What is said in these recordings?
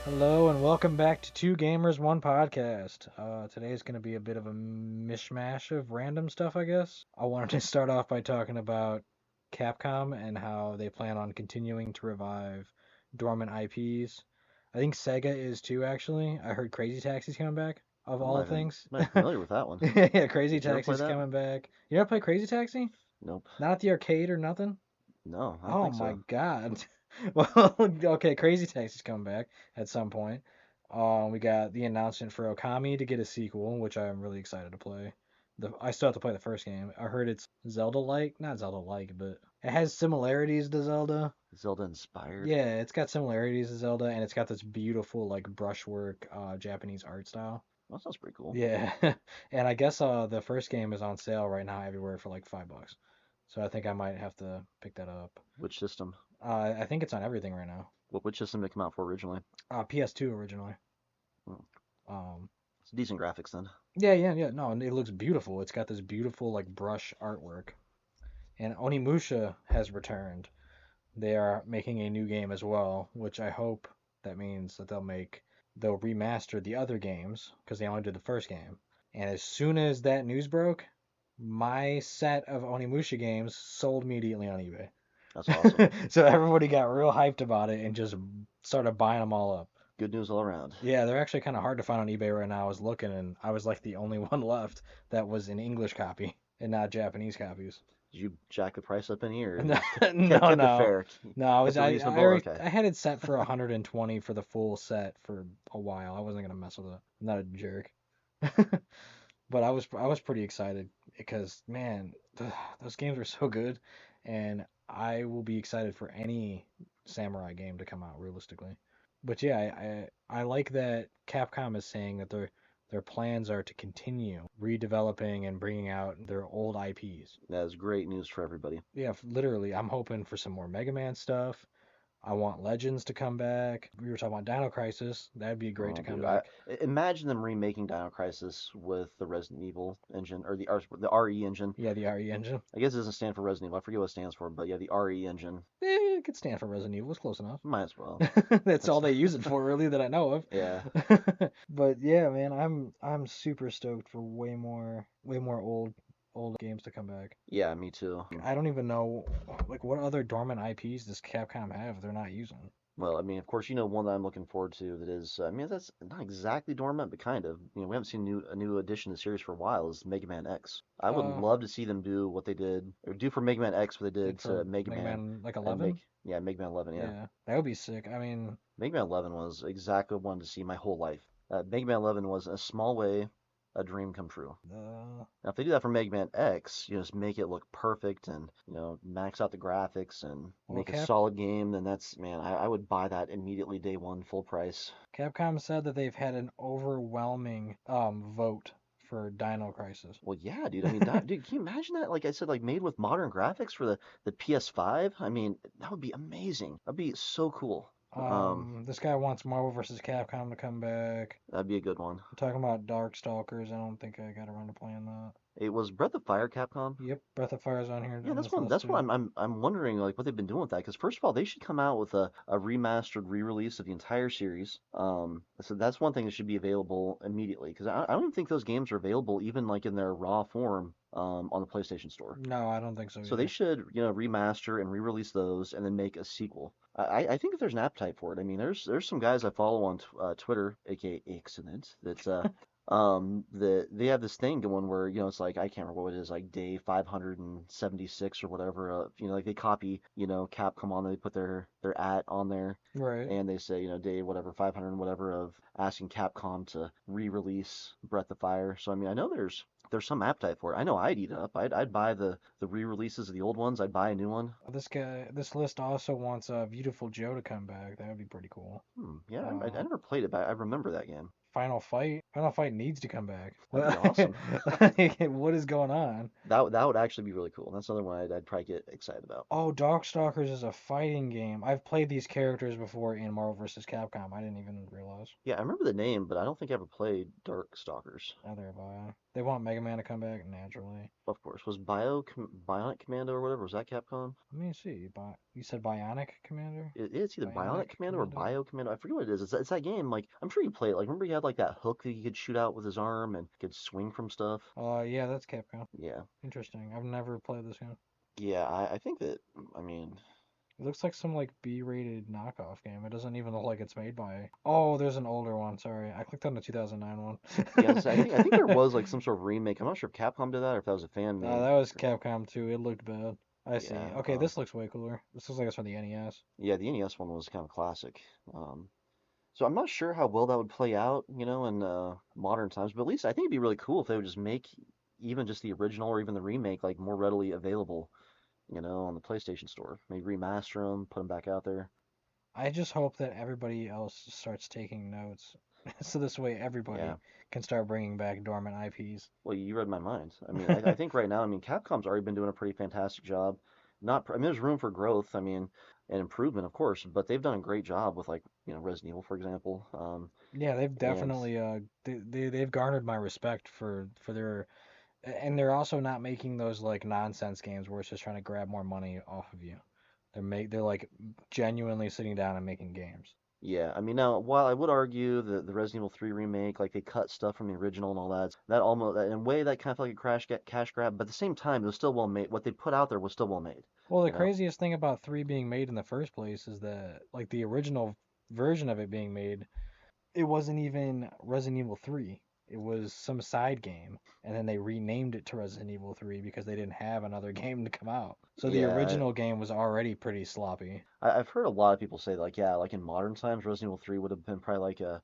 Hello and welcome back to Two Gamers One Podcast. Today is going to be a bit of a mishmash of random stuff, I guess. I wanted to start off by talking about Capcom and how they plan on continuing to revive dormant IPs. I think Sega is too, actually. I heard Crazy Taxi's coming back, of I'm all not even, things. I'm not familiar with that one. Yeah, Crazy Did you ever play Taxi's that? coming back. You ever play Crazy Taxi? Nope. Not at the arcade or nothing? No, I don't Oh think my so. God. Well, okay, Crazy Taxi's coming back at some point. We got the announcement for Okami to get a sequel, which I'm really excited to play. I still have to play the first game. I heard it's Zelda-like, not Zelda-like, but it has similarities to Zelda. Zelda inspired. Yeah, it's got similarities to Zelda, and it's got this beautiful like brushwork Japanese art style. That sounds pretty cool. Yeah, and I guess the first game is on sale right now everywhere for like $5. So I think I might have to pick that up. Which system? I think it's on everything right now. Which system did it come out for originally? PS2 originally. Hmm. Um, It's decent graphics then. yeah. No, and it looks beautiful. It's got this beautiful like brush artwork. And Onimusha has returned. They are making a new game as well, which I hope that means that they'll remaster the other games because they only did the first game. And as soon as that news broke, my set of Onimusha games sold immediately on eBay. That's awesome. So everybody got real hyped about it and just started buying them all up. Good news all around. Yeah, they're actually kind of hard to find on eBay right now. I was looking and I was like the only one left that was an English copy and not Japanese copies. Did you jack the price up any, or No, you no, kept it no. fair? No, I was Kept it I reasonable? already Okay. I had it set for 120 for the full set for a while. I wasn't gonna mess with it. I'm not a jerk. But I was pretty excited because man, those games are so good, and I will be excited for any samurai game to come out realistically. But yeah, I like that Capcom is saying that their plans are to continue redeveloping and bringing out their old IPs. That is great news for everybody. Yeah, literally, I'm hoping for some more Mega Man stuff. I want Legends to come back. We were talking about Dino Crisis. That'd be great Oh, to come dude, back. imagine them remaking Dino Crisis with the Resident Evil engine or the RE engine. Yeah, the RE engine. I guess it doesn't stand for Resident Evil. I forget what it stands for, but yeah, the RE engine. It could stand for Resident Evil. It's close enough. Might as well. That's That's all they use it for, really, that I know of. yeah. But yeah, man, I'm super stoked for way more old games to come back. Yeah, me too. I don't even know like what other dormant IPs does Capcom have they're not using. Well, I mean, of course, one that I'm looking forward to that is, I mean, that's not exactly dormant, but kind of. We haven't seen a new addition to the series for a while. Is Mega Man X. I would Uh, love to see them do what they did, or do for Mega Man X what they like did for to Mega Mega Man, Man like and 11? yeah, Mega Man 11. Yeah, Yeah, that would be sick. I mean, Mega Man 11 was exactly what I wanted to see my whole life. Mega Man 11 was in a small way a dream come true. uh, Now, if they do that for Mega Man X, just make it look perfect and, max out the graphics and well, make a solid game, then that's, man, I would buy that immediately day one, full price. Capcom said that they've had an overwhelming vote for Dino Crisis. Well, yeah, dude. I mean, dude, can you imagine that? Like I said, like made with modern graphics for the PS5. I mean, that would be amazing. That'd be so cool. This guy wants Marvel vs. Capcom to come back. That'd be a good one. We're talking about Darkstalkers. I don't think I got around to playing that. It was Breath of Fire, Capcom. Yep, Breath of Fire's on here Yeah, on that's this one. list That's what too. I'm wondering, like what they've been doing with that. Because first of all, they should come out with a remastered re-release of the entire series. So that's one thing that should be available immediately. Because I don't even think those games are available even like in their raw form on the PlayStation Store. No, I don't think so So they either. should, remaster and re-release those and then make a sequel. I think if there's an appetite for it. I mean, there's some guys I follow on Twitter, aka Excellent, that's they have this thing going where it's like I can't remember what it is, like day 576 or whatever. Like they copy Capcom on, they put their at on there, Right. and they say day whatever 500 and whatever of asking Capcom to re-release Breath of Fire. So I mean, I know there's some appetite for it. I know I'd eat it up. I'd buy the re-releases of the old ones. I'd buy a new one. This list also wants Beautiful Joe to come back. That would be pretty cool. Yeah, I Uh, never played it, but I remember that game. Final Fight. Final Fight needs to come back. That'd be awesome. Like, what is going on? That would actually be really cool. That's another one I'd probably get excited about. Oh, Darkstalkers is a fighting game. I've played these characters before in Marvel vs. Capcom. I didn't even realize. Yeah, I remember the name, but I don't think I ever played Darkstalkers. Neither have I. They want Mega Man to come back naturally. Of course, was Bionic Commando or whatever? Was that Capcom? Let me see. You said Bionic Commander? It's either Bionic Bionic Commando or Commando? Bio Commando. I forget what it is. It's that game. Like I'm sure you played it. Like remember he had like that hook that he could shoot out with his arm and could swing from stuff. Yeah, that's Capcom. Yeah, Interesting. I've never played this game. yeah. I think that. I mean, It looks like some like B-rated knockoff game. It doesn't even look like it's made by. Oh, there's an older one. Sorry, I clicked on the 2009 one. yeah. I think there was like some sort of remake. I'm not sure if Capcom did that or if that was a fan made. That was Capcom too. It looked bad. I see. Yeah. Okay, this looks way cooler. This looks like it's from the NES. Yeah. The NES one was kind of classic. Um, so I'm not sure how well that would play out, in modern times. But at least I think it'd be really cool if they would just make even just the original or even the remake like more readily available, on the PlayStation Store. Maybe remaster them, put them back out there. I just hope that everybody else starts taking notes, so this way everybody Yeah. can start bringing back dormant IPs. Well, you read my mind. I mean, I think right now, I mean, Capcom's already been doing a pretty fantastic job. Not, I mean, there's room for growth. I mean, and improvement, of course, but they've done a great job with like, Resident Evil, for example. Yeah, they've And definitely they've garnered my respect for their, and they're also not making those like nonsense games where it's just trying to grab more money off of you. They're like genuinely sitting down and making games. yeah, I mean, now while I would argue that the Resident Evil 3 remake, like they cut stuff from the original and all that almost, in a way, that kind of felt like a cash grab, but at the same time, it was still well made. What they put out there was still well made, Well, the you know? craziest thing about 3 being made in the first place is that like the original version of it being made, it wasn't even Resident Evil 3. It was some side game, and then they renamed it to Resident Evil 3 because they didn't have another game to come out. So the Yeah, original game was already pretty sloppy. I've heard a lot of people say like, yeah, like in modern times, Resident Evil 3 would have been probably like a,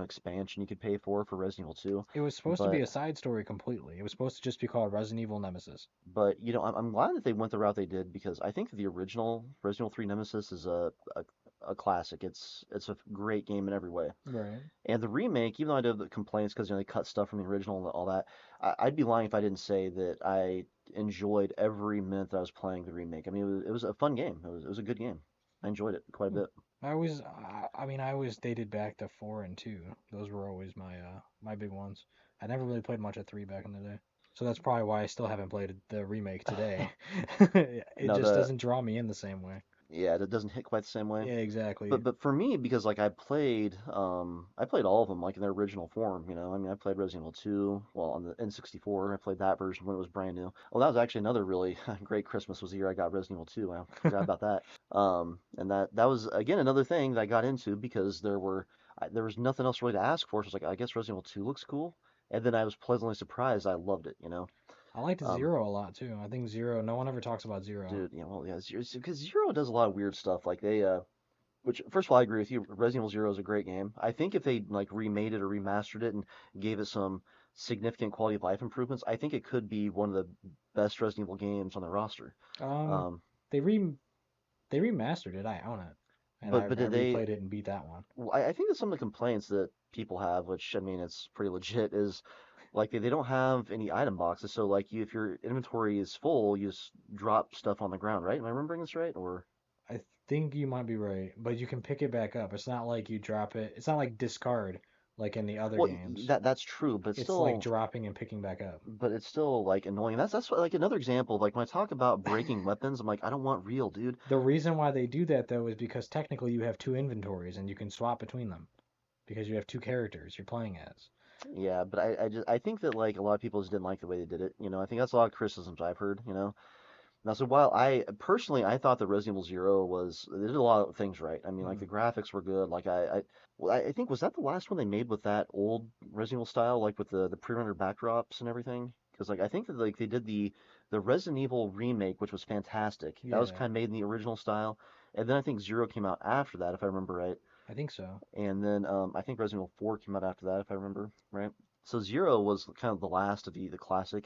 expansion you could pay for Resident Evil 2. It was supposed to be But a side story completely. It was supposed to just be called Resident Evil Nemesis. I'm glad that they went the route they did because I think the original Resident Evil 3 Nemesis is a classic. It's a great game in every way. Right. And the remake, even though I did have the complaints because they cut stuff from the original and all that, I'd be lying if I didn't say that I enjoyed every minute that I was playing the remake. I mean, it was a fun game. It was a good game. I enjoyed it quite a bit. I always dated back to 4 and 2. Those were always my big ones. I never really played much of 3 back in the day. So that's probably why I still haven't played the remake today. It No, just the doesn't draw me in the same way. yeah, it doesn't hit quite the same way. Yeah, exactly. But for me, because like I played all of them like in their original form. I mean, I played Resident Evil 2, well on the N64. I played that version when it was brand new. Well, that was actually another really great Christmas was the year I got Resident Evil 2. I forgot about that. And that was again another thing that I got into because there was nothing else really to ask for. So it's like I guess Resident Evil 2 looks cool, and then I was pleasantly surprised. I loved it. I liked Um, Zero a lot too. I think Zero, no one ever talks about Zero. Dude, well, yeah, because Zero does a lot of weird stuff. Like which first of all, I agree with you. Resident Evil Zero is a great game. I think if they like remade it or remastered it and gave it some significant quality of life improvements, I think it could be one of the best Resident Evil games on the roster. Um, Um, they re they remastered it. I own it, and but I did they? replayed it and beat that one. Well, I think that some of the complaints that people have, which I mean, it's pretty legit, is like they don't have any item boxes. So like if your inventory is full, you just drop stuff on the ground, right? Am I remembering this right? Or I think you might be right, but you can pick it back up. It's not like you drop it. It's not like discard like in the other well, games. that's true, but It's like still. dropping and picking back up. But it's still like annoying. That's like another example. Like when I talk about breaking weapons, I'm like, I don't want real, dude. The reason why they do that though is because technically you have two inventories and you can swap between them because you have two characters you're playing as. Yeah, but I think that like a lot of people just didn't like the way they did it. I think that's a lot of criticisms I've heard. Now, so while I personally I thought that Resident Evil Zero was they did a lot of things right. I mean, like Hmm. the graphics were good. Like well, I think was that the last one they made with that old Resident Evil style, like with the pre-rendered backdrops and everything. Because like I think that like they did the Resident Evil remake, which was fantastic. That was Yeah, kind of made in the original style, and then I think Zero came out after that, if I remember right. I think so. And then I think Resident Evil 4 came out after that, if I remember right. So Zero was kind of the last of the classic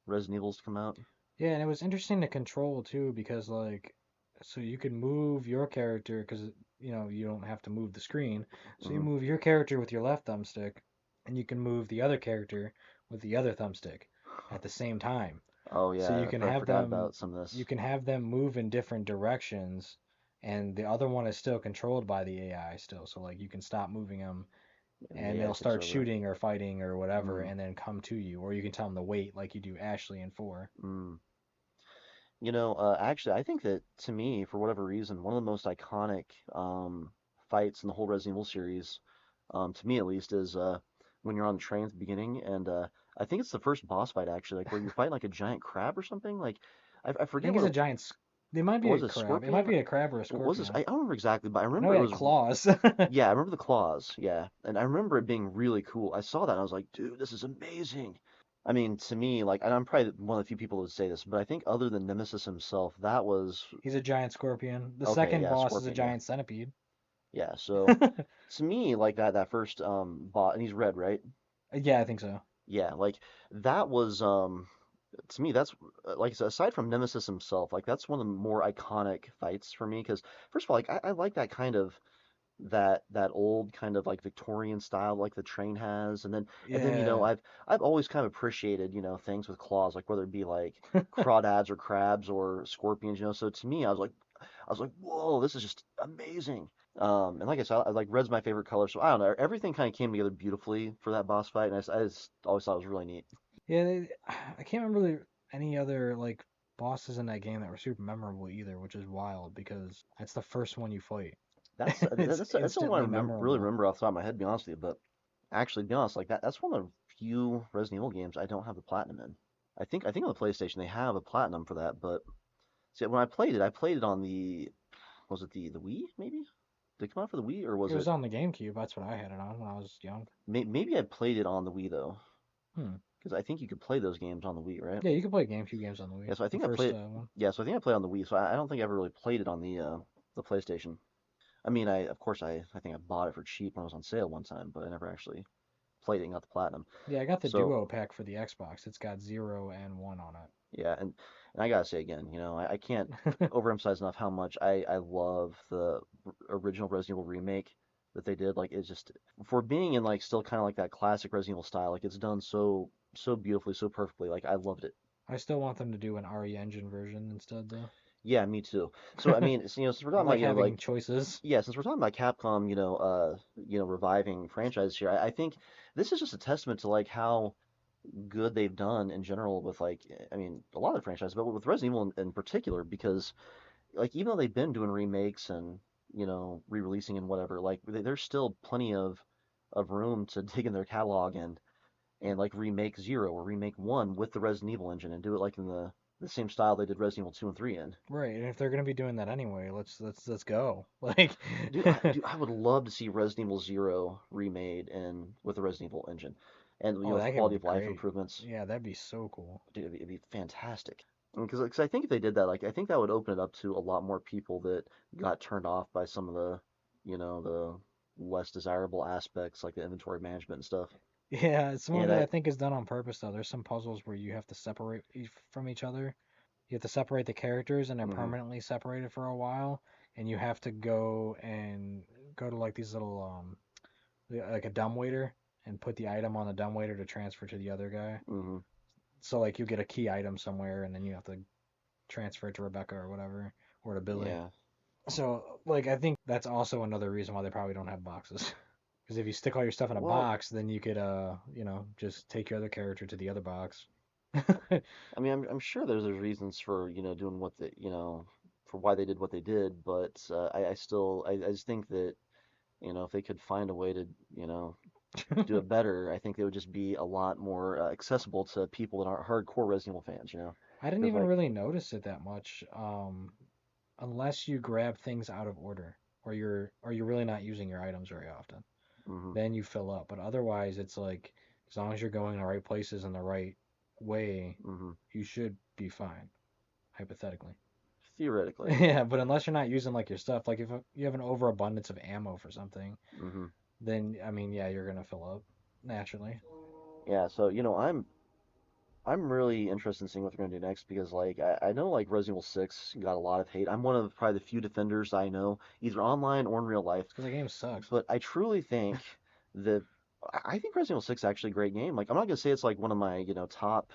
Resident Evils to come out. Yeah, and it was interesting to control too because like so you could move your character because you don't have to move the screen. So you Hmm. move your character with your left thumbstick, and you can move the other character with the other thumbstick at the same time. Oh So yeah, I forgot about some of you this. can have them move in different directions, and the other one is still controlled by the AI still. So like you can stop moving them, And the and AI they'll takes start over. shooting or fighting or whatever, Mm, and then come to you, or you can tell them to wait like you do Ashley in 4. mm. Actually, I think that to me, for whatever reason, one of the most iconic fights in the whole Resident Evil series, to me at least, is when you're on the train at the beginning, and I think it's the first boss fight actually, like where you're fighting like a giant crab or something. Like I I forget think what it's a it giant. It might be was. a A crab. It might scorpion? be a crab or a What was this? scorpion. I don't remember exactly, but I I know remember it it had was. claws. Yeah, I remember the claws. Yeah, and I remember it being really cool. I saw that and I was like, dude, this is amazing. I mean, to me, like, and I'm probably one of the few people who would say this, but I think other than Nemesis himself, that was He's a giant scorpion. The okay. second Yeah, boss is a Scorpion. Yeah, giant centipede. yeah. So to me, like that first bot, and he's red, right? Yeah, I think so. Yeah, like that was to me that's like I said, aside from Nemesis himself, like that's one of the more iconic fights for me because first of all, like I like that kind of that old kind of like Victorian style like the train has and then Yeah. I've always kind of appreciated things with claws like whether it be like crawdads or crabs or scorpions so to me I was like whoa, this is just amazing. And like I said, like red's my favorite color, so I don't know, everything kind of came together beautifully for that boss fight, and I just always thought it was really neat. Yeah, I can't remember any other like bosses in that game that were super memorable either, which is wild because that's the first one you fight. That's It's that's the one I instantly really memorable. remember off the top of my head, to be honest with you. But actually, to be honest, like that's one of the few Resident Evil games I don't have the platinum in. I think on the PlayStation they have a platinum for that, but see when I played it on the was it the Wii maybe? Did it come out for the Wii or It was was it on the GameCube. That's what I had it on when I was young. maybe I played it on the Wii though, Hmm. because I think you could play those games on the Wii, right? Yeah, you can play GameCube games on the Wii. Yeah, so I The think I first played one. yeah, so I think I played on the Wii, so I don't think I ever really played it on the PlayStation. I mean, I of course I think I bought it for cheap when it was on sale one time, but I never actually played it and got the platinum. Yeah, I got the So Duo pack for the Xbox. It's got 0 and 1 on yeah, and I gotta say again, I can't it. overemphasize enough how much I love the original Resident Evil remake that they did. Like it's just for being in like still kind of like that classic Resident Evil style, like it's done so beautifully, so perfectly. Like I loved it. I still want them to do an RE Engine version instead, though. Yeah, me too. So I mean, since we're I talking about like like having choices. yeah, since we're talking about Capcom, reviving franchises here, I think this is just a testament to like how good they've done in general with like I mean a lot of the franchises, but with Resident Evil in particular, because like even though they've been doing remakes and re-releasing and whatever, like there's still plenty of room to dig in their catalog and like remake Zero or remake One with the Resident Evil engine and do it like in the same style they did Resident Evil 2 and 3 in. Right, and if they're gonna be doing that anyway, let's go. Like, Dude, I would love to see Resident Evil Zero remade and with the Resident Evil engine, and oh, with that game would quality be of life great. improvements. Yeah, that'd be so cool. Dude, it'd be fantastic. Because I think if they did that, like I think that would open it up to a lot more people that got turned off by some of the less desirable aspects like the inventory management and stuff. Yeah, some of And it I, I think is done on purpose though. There's some puzzles where you have to separate from each other. You have to separate the characters and they're mhm, permanently separated for a while, and you have to go to like these little like a dumbwaiter and put the item on the dumbwaiter to transfer to the other guy. mhm, So like you get a key item somewhere and then you have to transfer it to Rebecca or whatever or to Billy. yeah. So like I think that's also another reason why they probably don't have boxes. Because if you stick all your stuff in a Well, box, then you could just take your other character to the other box. I mean, I'm sure there's reasons for doing what for why they did what they did, but I still I just think that if they could find a way to do it better, I think they would just be a lot more accessible to people that aren't hardcore Resident Evil fans. I didn't Because even like, really notice it that much, unless you grab things out of order or you're really not using your items very often. hmm Then you fill up. But otherwise, it's like as long as you're going the right places in the right way, hmm you should be fine, hypothetically. theoretically, Yeah, but unless you're not using like your stuff, like if you have an overabundance of ammo for something, hmm then I mean, yeah, you're gonna fill up naturally. yeah. So I'm really interested in seeing what they're gonna do next because like I know like Resident Evil 6 got a lot of hate. I'm one of probably the few defenders I know, either online or in real life. Because the game sucks. But I truly think that I think Resident Evil 6 is actually a great game. Like I'm not gonna say it's like one of my, top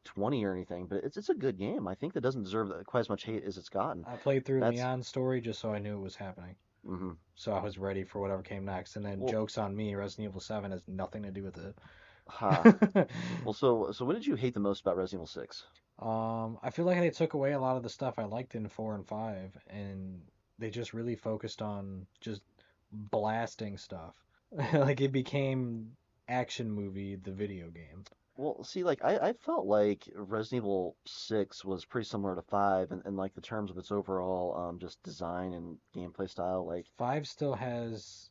20 or anything, but it's a good game. I think that doesn't deserve quite as much hate as it's gotten. I played through That's Leon's story just so I knew it was happening. hmm So I was ready for whatever came next. And then well, jokes on me, Resident Evil 7 has nothing to do with ha. it. Well, so what did you hate the most about Resident Evil 6? I feel like they took away a lot of the stuff I liked in 4 and 5, and they just really focused on just blasting stuff. Like it became action movie, the video game. Well, see, like I felt like Resident Evil 6 was pretty similar to 5 and like the terms of its overall just design and gameplay style. Like, 5 still has,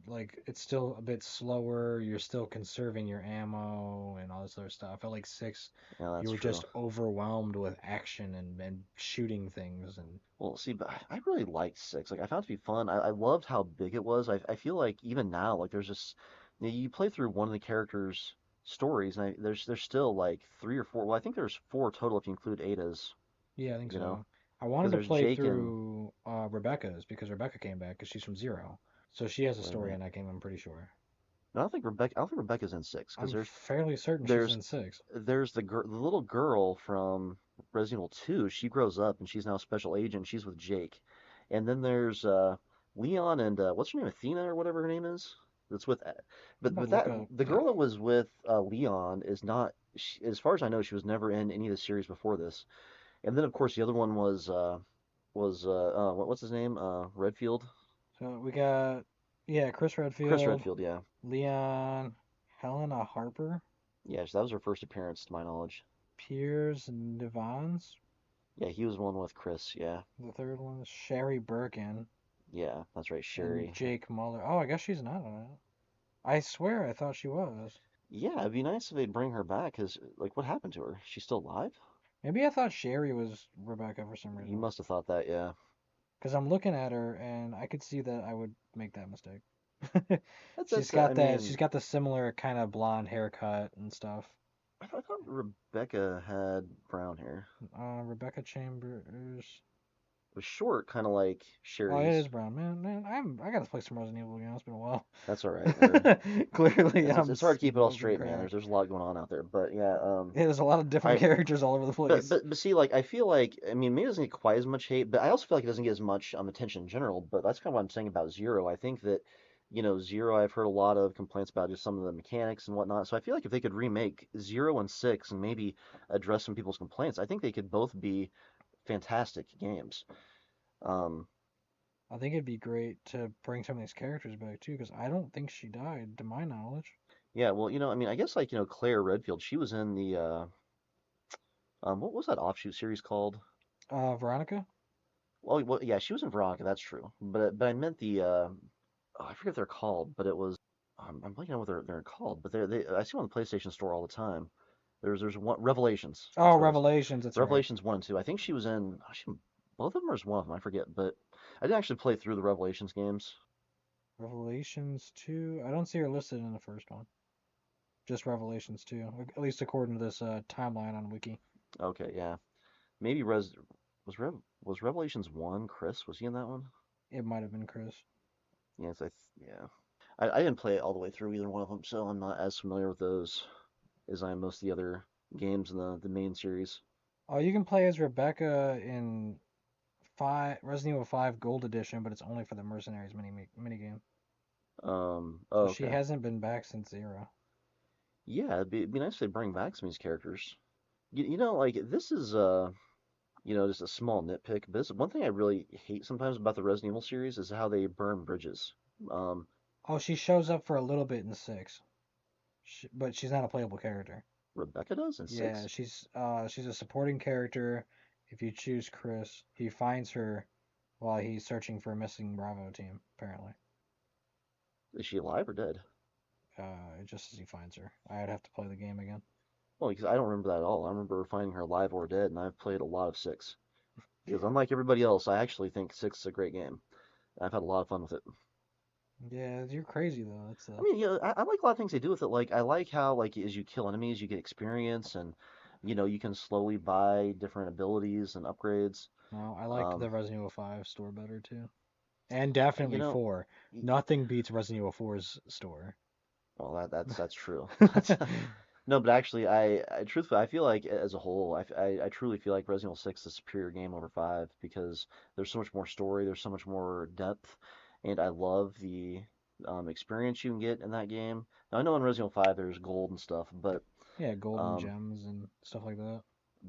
like, it's still a bit slower. You're still conserving your ammo and all this other stuff. I felt like 6, yeah, you that's were true. just overwhelmed with action and shooting things. And Well, see, but I really liked 6. Like I found it to be fun. I loved how big it was. I feel like even now, like there's just you play through one of the characters' stories, and there's still like three or four. Well, I think there's four total if you include Ada's. yeah, I think You know, so. I because wanted to there's play Jake and through Rebecca's because Rebecca came back because she's from Zero. So she has a wait a story in minute. that game, I'm pretty sure. No, I don't think Rebecca's in 6 because I'm there's fairly certain she's there's in 6. there's the little girl from Resident Evil 2. She grows up and she's now a special agent. She's with Jake. And then there's Leon and what's her name? Athena or whatever her name is. That's with I'm about but to look that up. the girl that was with Leon is not as far as I know she was never in any of the series before this. And then of course the other one was what's his name? Redfield. So we got, yeah, Chris Chris Redfield, Redfield, yeah. Leon, Helena Harper, Yeah, so that was her first appearance to my knowledge. Piers Nivans. Yeah, he was one with Chris, yeah. The third one is Sherry Birkin Yeah, that's right, and Sherry. Jake Muller. Oh, I guess she's not on it. I swear I thought she was. Yeah, it'd be nice if they'd bring her back, 'cause like what happened to her? She's still alive? Maybe I thought Sherry was Rebecca for some You reason. must have thought that, yeah. Because I'm looking at her and I could see that I would make that mistake. I She's mean, got the similar kind of blonde haircut and stuff. I thought Rebecca had brown hair. Rebecca Chambers. It was short, kind of like Oh, it is Sherry's. brown, man. I gotta play some Resident Evil again. It's been a while. That's all right. There, Clearly, I'm it's hard to keep it all smoking straight, man. crack. There's a lot going on out there, but yeah, Yeah, there's a lot of different I characters all over the place. but see, like I feel like I mean maybe it doesn't get quite as much hate, but I also feel like it doesn't get as much attention in general. But that's kind of what I'm saying about Zero. I think that Zero, I've heard a lot of complaints about just some of the mechanics and whatnot. So I feel like if they could remake Zero and Six and maybe address some people's complaints, I think they could both be fantastic games. Um, I think it'd be great to bring some of these characters back too, because I don't think she died, to my knowledge. yeah, well, I mean, I guess like Claire Redfield, she was in the what was that offshoot series called? Veronica? Well, yeah, she was in Veronica, that's true. But I meant the oh, I forget what they're called, but it was I'm blanking on what they're called, but they I see them on the PlayStation Store all the time. There's one Revelations. Oh, That's what it is. Revelations, that's right. Revelations 1 and 2. I think she was in actually both of them or is one of them, I forget, but I didn't actually play through the Revelations games. Revelations 2. I don't see her listed in the first one. Just Revelations 2, at least according to this timeline on Wiki. Okay, yeah. Maybe Res was Rev was Revelations 1 Chris? Was he in that one? It might have been Chris. Yes, yeah. I didn't play it all the way through either one of them, so I'm not as familiar with those as I am most of the other games in the main series. Oh, you can play as Rebecca in Resident Evil 5 Gold Edition, but it's only for the Mercenaries mini game. Oh, So she okay. hasn't been back since Zero. Yeah, it'd be nice if they bring back some of these characters. Like this is just a small nitpick, but this one thing I really hate sometimes about the Resident Evil series is how they burn bridges. Um, Oh, she shows up for a little bit in 6, but she's not a playable character. Rebecca does in Yeah, 6. she's a supporting character. If you choose Chris, he finds her while he's searching for a missing Bravo team, apparently. Is she alive or dead? Just as he finds her. I'd have to play the game again. Well, because I don't remember that at all. I remember finding her alive or dead, and I've played a lot of 6. Because unlike everybody else, I actually think 6 is a great game. I've had a lot of fun with it. Yeah, you're crazy though. That's I mean, I like a lot of things they do with it. Like, I like how, like, as you kill enemies, you get experience, and you can slowly buy different abilities and upgrades. no, I liked Um, the Resident Evil 5 store better too. And you definitely know, 4. y- Nothing beats Resident Evil 4's store. well, that's true. No, but actually, I truthfully, I feel like as a whole, I truly feel like Resident Evil 6 is a superior game over 5 because there's so much more story, there's so much more depth, and I love the experience you can get in that game. Now, I know in Resident Evil 5 there's gold and stuff, Yeah, golden um, gems and stuff like that.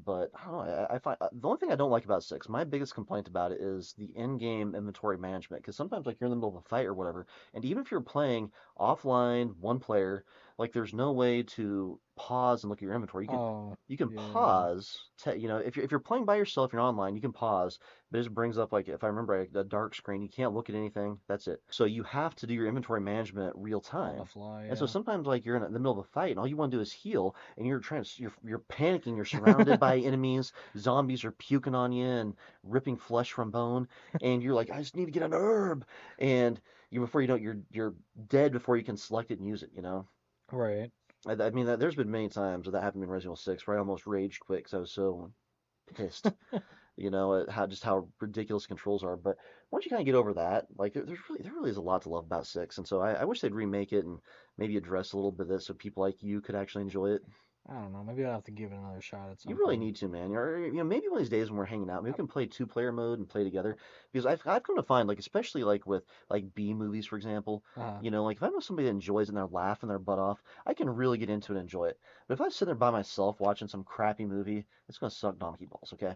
but I don't know. I find the only thing I don't like about 6, my biggest complaint about it is the in-game inventory management. Because sometimes, like, you're in the middle of a fight or whatever, and even if you're playing offline, one player, like, there's no way to pause and look at your inventory. Oh, You can yeah. pause. If you're playing by yourself, you're online, you can pause. But it just brings up, like, if I remember right, a dark screen. You can't look at anything. That's it. So you have to do your inventory management real On the time. fly, And so yeah. sometimes, like, you're in the middle of a fight, and all you want to do is heal, and you're panicking, you're surrounded by enemies, zombies are puking on you and ripping flesh from bone, and you're like, I just need to get an herb, and before you know it, you're dead before you can select it and use it. Right. I mean, there's been many times that happened in Resident Evil 6 where I almost raged quit because I was so pissed, at how ridiculous controls are. But once you kind of get over that, like, there really is a lot to love about 6, and so I wish they'd remake it and maybe address a little bit of this so people like you could actually enjoy it. I don't know. Maybe I'll have to give it another shot at You some really point. need to, man. Or maybe one of these days when we're hanging out, maybe we I, can play two-player mode and play together. Because I've come to find, like, especially like with like B movies, for example, uh, like if I know somebody that enjoys it and they're laughing their butt off, I can really get into it and enjoy it. But if I sit there by myself watching some crappy movie, it's gonna suck donkey balls, okay?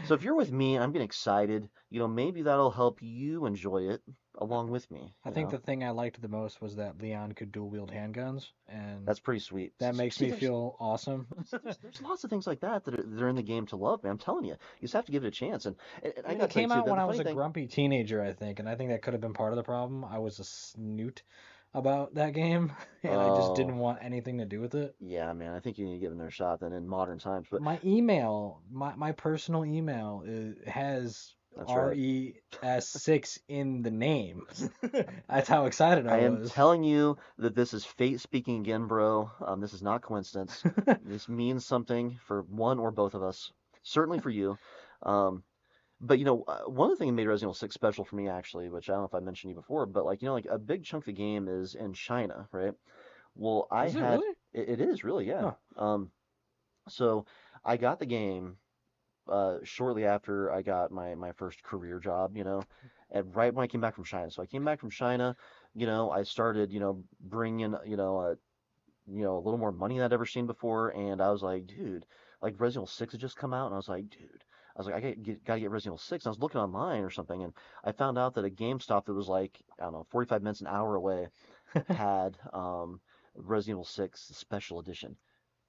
So if you're with me and I'm getting excited, maybe that'll help you enjoy it along with me, I you think know? the thing I liked the most was that Leon could dual wield handguns, and That's pretty sweet. that makes See, me there's feel awesome. See, there's lots of things like that are in the game to love, man. I'm telling you, you just have to give it a chance. And I I mean, it gotta tell you came too, out that when the I was funny a thing, grumpy teenager, I think, and I think that could have been part of the problem. I was a snoot about that game, and I just oh didn't want anything to do with it. yeah, man, I think you need to give it another shot then in modern times. But My personal email has that's right. RES6 in the name. That's how excited I I am was. telling you that this is fate speaking again, bro. This is not coincidence. This means something for one or both of us. Certainly for you. Um, but one of the things that made Resident Evil 6 special for me actually, which I don't know if I mentioned to you before, but like like a big chunk of the game is in China, right? Well, Is it really? it is really, yeah. Huh. So I got the game shortly after I got my first career job, and right when I came back from China. So I came back from China, I started, bringing, a little more money than I'd ever seen before, and I was like, dude, like Resident Evil 6 had just come out, and I was like, dude, I gotta get Resident Evil 6. And I was looking online or something, and I found out that a GameStop that was like, I don't know, 45 minutes, an hour away, had Resident Evil 6 Special Edition.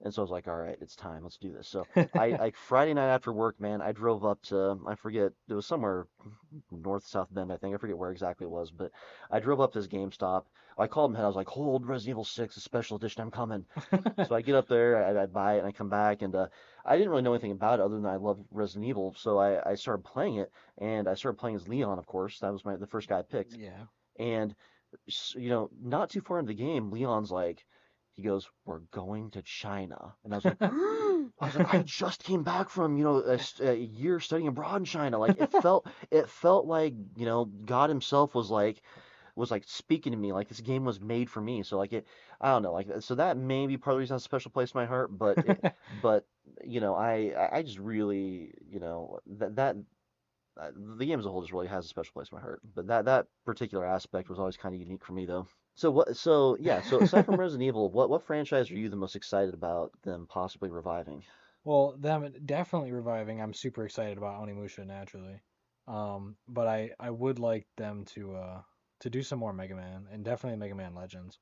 And so I was like, all right, it's time. Let's do this. So I Friday night after work, man, I drove up to, I forget, it was somewhere north, South Bend, I think. I forget where exactly it was, but I drove up to this GameStop. I called him and I was like, hold Resident Evil 6, a special edition, I'm coming. So I get up there, I buy it, and I come back, and I didn't really know anything about it other than I love Resident Evil. So I started playing it, and I started playing as Leon, of course. That was the first guy I picked. Yeah. And not too far into the game, Leon's like, he goes, "We're going to China," and I was like, I just came back from a year studying abroad in China. Like it felt like God Himself was like speaking to me, like this game was made for me. So like I don't know, like so that may be part of the reason it's a special place in my heart. But I just really that the game as a whole just really has a special place in my heart. But that particular aspect was always kind of unique for me, though. So what? So yeah. So aside from Resident Evil, what franchise are you the most excited about them possibly reviving? Well, them definitely reviving. I'm super excited about Onimusha naturally. But I would like them to do some more Mega Man and definitely Mega Man Legends.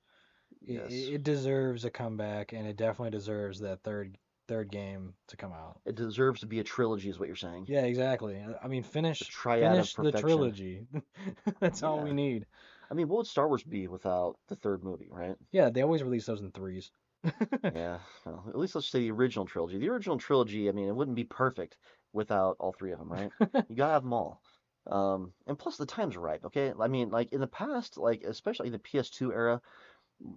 Yes, It deserves a comeback and it definitely deserves that third game to come out. it deserves to be a trilogy, is what you're saying. Yeah, exactly. I mean, The finish triad of finish the perfection. trilogy. That's all we Yeah. need. I mean, what would Star Wars be without the third movie, right? Yeah, they always release those in threes. Yeah. Well, at least let's say the original trilogy. The original trilogy, I mean, it wouldn't be perfect without all three of them, right? You gotta have them all. And plus the time's right, okay? I mean, like in the past, like especially the PS2 era,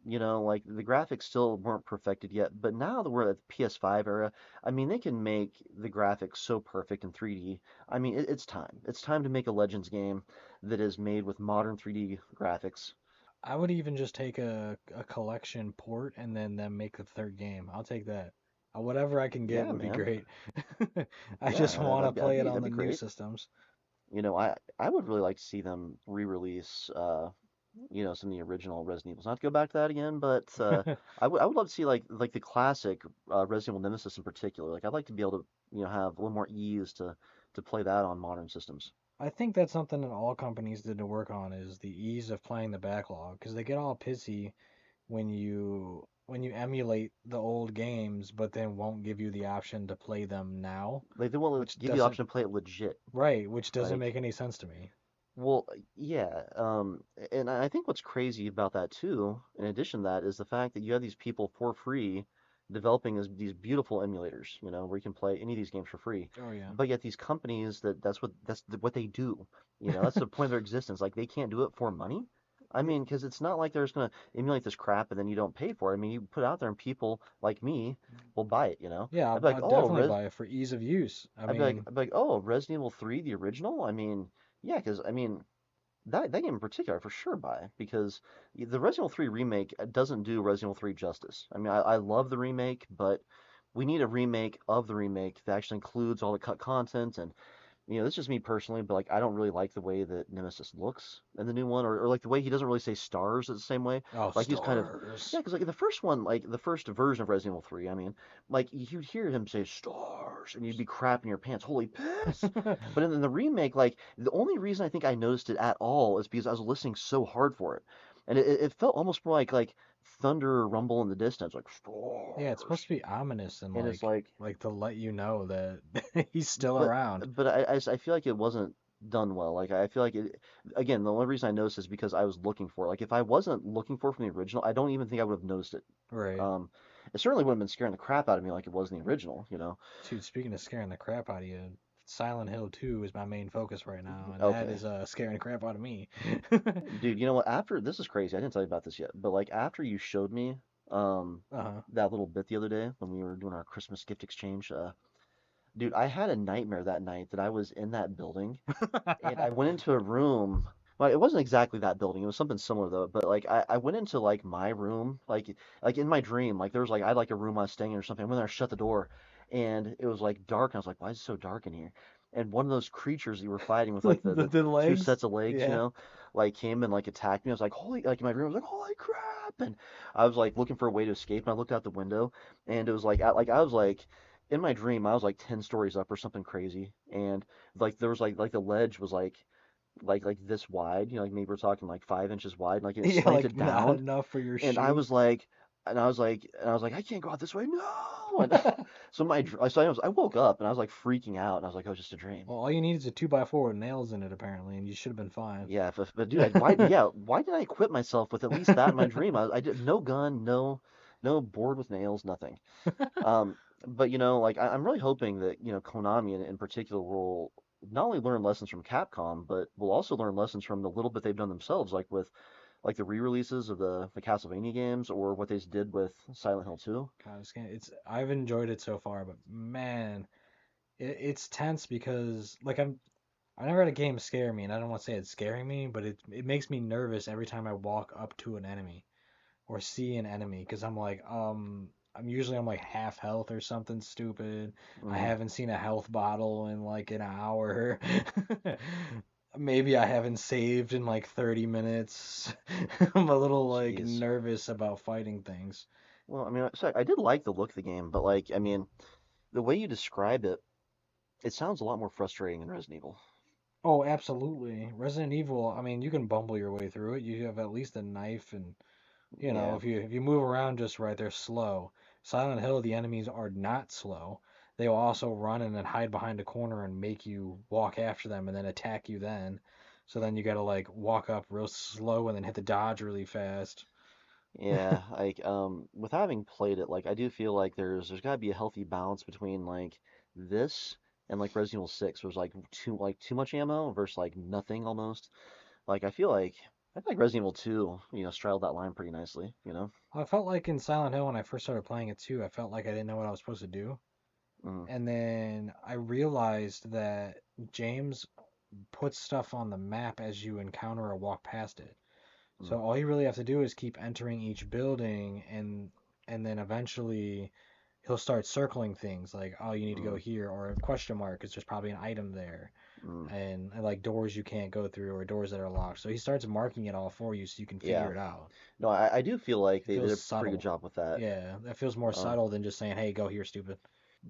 like the graphics still weren't perfected yet, but now that we're at the PS5 era, I mean, they can make the graphics so perfect in 3D. I mean, it's time. It's time to make a Legends game that is made with modern 3D graphics. I would even just take a collection port and then make the third game. I'll take that. Whatever I can get Yeah, would be man. great. I Yeah, just want to play it on that'd the be new great. systems. I would really like to see them re-release some of the original Resident Evils. Not to go back to that again, but I would love to see like the classic Resident Evil Nemesis in particular. Like I'd like to be able to have a little more ease to play that on modern systems. I think that's something that all companies did to work on is the ease of playing the backlog because they get all pissy when you emulate the old games but then won't give you the option to play them now, Like they won't which give you the doesn't option to play it legit. which doesn't Like make any sense to me. Well, yeah, and I think what's crazy about that too, in addition to that, is the fact that you have these people for free developing these beautiful emulators, where you can play any of these games for free. Oh yeah. But yet these companies that's what they do. That's the point of their existence. Like they can't do it for money. I mean, because it's not like they're just gonna emulate this crap and then you don't pay for it. I mean, you put it out there and people like me will buy it. Yeah, I'd be like, I'll oh, definitely buy it for ease of use. I mean, Oh, Resident Evil 3, the original? I mean, yeah, because I mean, that game in particular, I for sure buy because the Resident Evil 3 remake doesn't do Resident Evil 3 justice. I mean, I love the remake, but we need a remake of the remake that actually includes all the cut content and this is just me personally, but like I don't really like the way that Nemesis looks in the new one, or like the way he doesn't really say stars the same way. oh, Like he's kind of stars. yeah, because like in the first one, like the first version of Resident Evil 3, I mean, like you'd hear him say stars, and you'd be crapping your pants, holy piss. But in the remake, like the only reason I think I noticed it at all is because I was listening so hard for it, and it felt almost more like thunder rumble in the distance, like Yeah, it's supposed stars, to be ominous and and it's like to let you know that he's still but around. I feel like it wasn't done well. Like I feel like it again, the only reason I noticed is because I was looking for it. Like if I wasn't looking for it from the original, I don't even think I would have noticed it. Right. Um, it certainly wouldn't have been scaring the crap out of me like it was in the original. Dude, speaking of scaring the crap out of you, Silent Hill 2 is my main focus right now, and that Okay. is scaring the crap out of me. Dude, you know what? After this is crazy. I didn't tell you about this yet, but like after you showed me Uh-huh. that little bit the other day when we were doing our Christmas gift exchange, dude, I had a nightmare that night that I was in that building and I went into a room. Well, it wasn't exactly that building. It was something similar though. But like I went into like my room, like in my dream, like there was like I had like a room I was staying in or something. I went there, I shut the door, and it was like dark. And I was like, why is it so dark in here? And one of those creatures that you were fighting with like the The two legs? sets of legs, Yeah. like came and like attacked me. I was like, holy, like in my room, I was like, holy crap! And I was like looking for a way to escape, and I looked out the window, and it was like I was like in my dream, I was like 10 stories up or something crazy, and like there was like the ledge was like this wide, like maybe we're talking like 5 inches wide, and, like and it Yeah, like slanted not down, enough for your and I shoe. was like, I can't go out this way, no, and so I woke up and I was like freaking out, and I was like, oh, it's just a dream. Well, all you need is a 2x4 with nails in it, apparently, and you should have been fine. Yeah, but dude, why did I equip myself with at least that in my dream? I did no gun, no board with nails, nothing. Um, but like I'm really hoping that Konami in particular will not only learn lessons from Capcom, but will also learn lessons from the little bit they've done themselves, like with like the re-releases of the Castlevania games or what they did with Silent Hill 2. God, it's I've enjoyed it so far, but man, it's tense because like I never had a game scare me, and I don't want to say it's scaring me, but it makes me nervous every time I walk up to an enemy or see an enemy because I'm like, I'm usually on like half health or something stupid. I Hmm. haven't seen a health bottle in like an hour. Maybe I haven't saved in like 30 minutes. I'm a little like Jeez. nervous about fighting things. Well, I mean, so I did like the look of the game, but like, I mean, the way you describe it, it sounds a lot more frustrating than Resident Evil. Oh, absolutely. Resident Evil, I mean, you can bumble your way through it. You have at least a knife and Yeah. if you move around just right, they're slow. Silent Hill, the enemies are not slow. They will also run and then hide behind a corner and make you walk after them and then attack you then. So then you gotta like walk up real slow and then hit the dodge really fast. Yeah, like with having played it, like I do feel like there's got to be a healthy balance between like this and like Resident Evil 6 was like too much ammo versus like nothing almost. Like I feel like Resident Evil 2, straddled that line pretty nicely, you know? I felt like in Silent Hill when I first started playing it too, I felt like I didn't know what I was supposed to do. Mm, And then I realized that James puts stuff on the map as you encounter or walk past it. mm, So all you really have to do is keep entering each building and then eventually he'll start circling things like, oh, you need to go mm, here, or a question mark because there's probably an item there, mm. and like doors you can't go through or doors that are locked. So he starts marking it all for you so you can Yeah. figure it out. No, I do feel like It they did feels a pretty good subtle. job with that. Yeah, that feels more Um, subtle than just saying, hey, go here, stupid.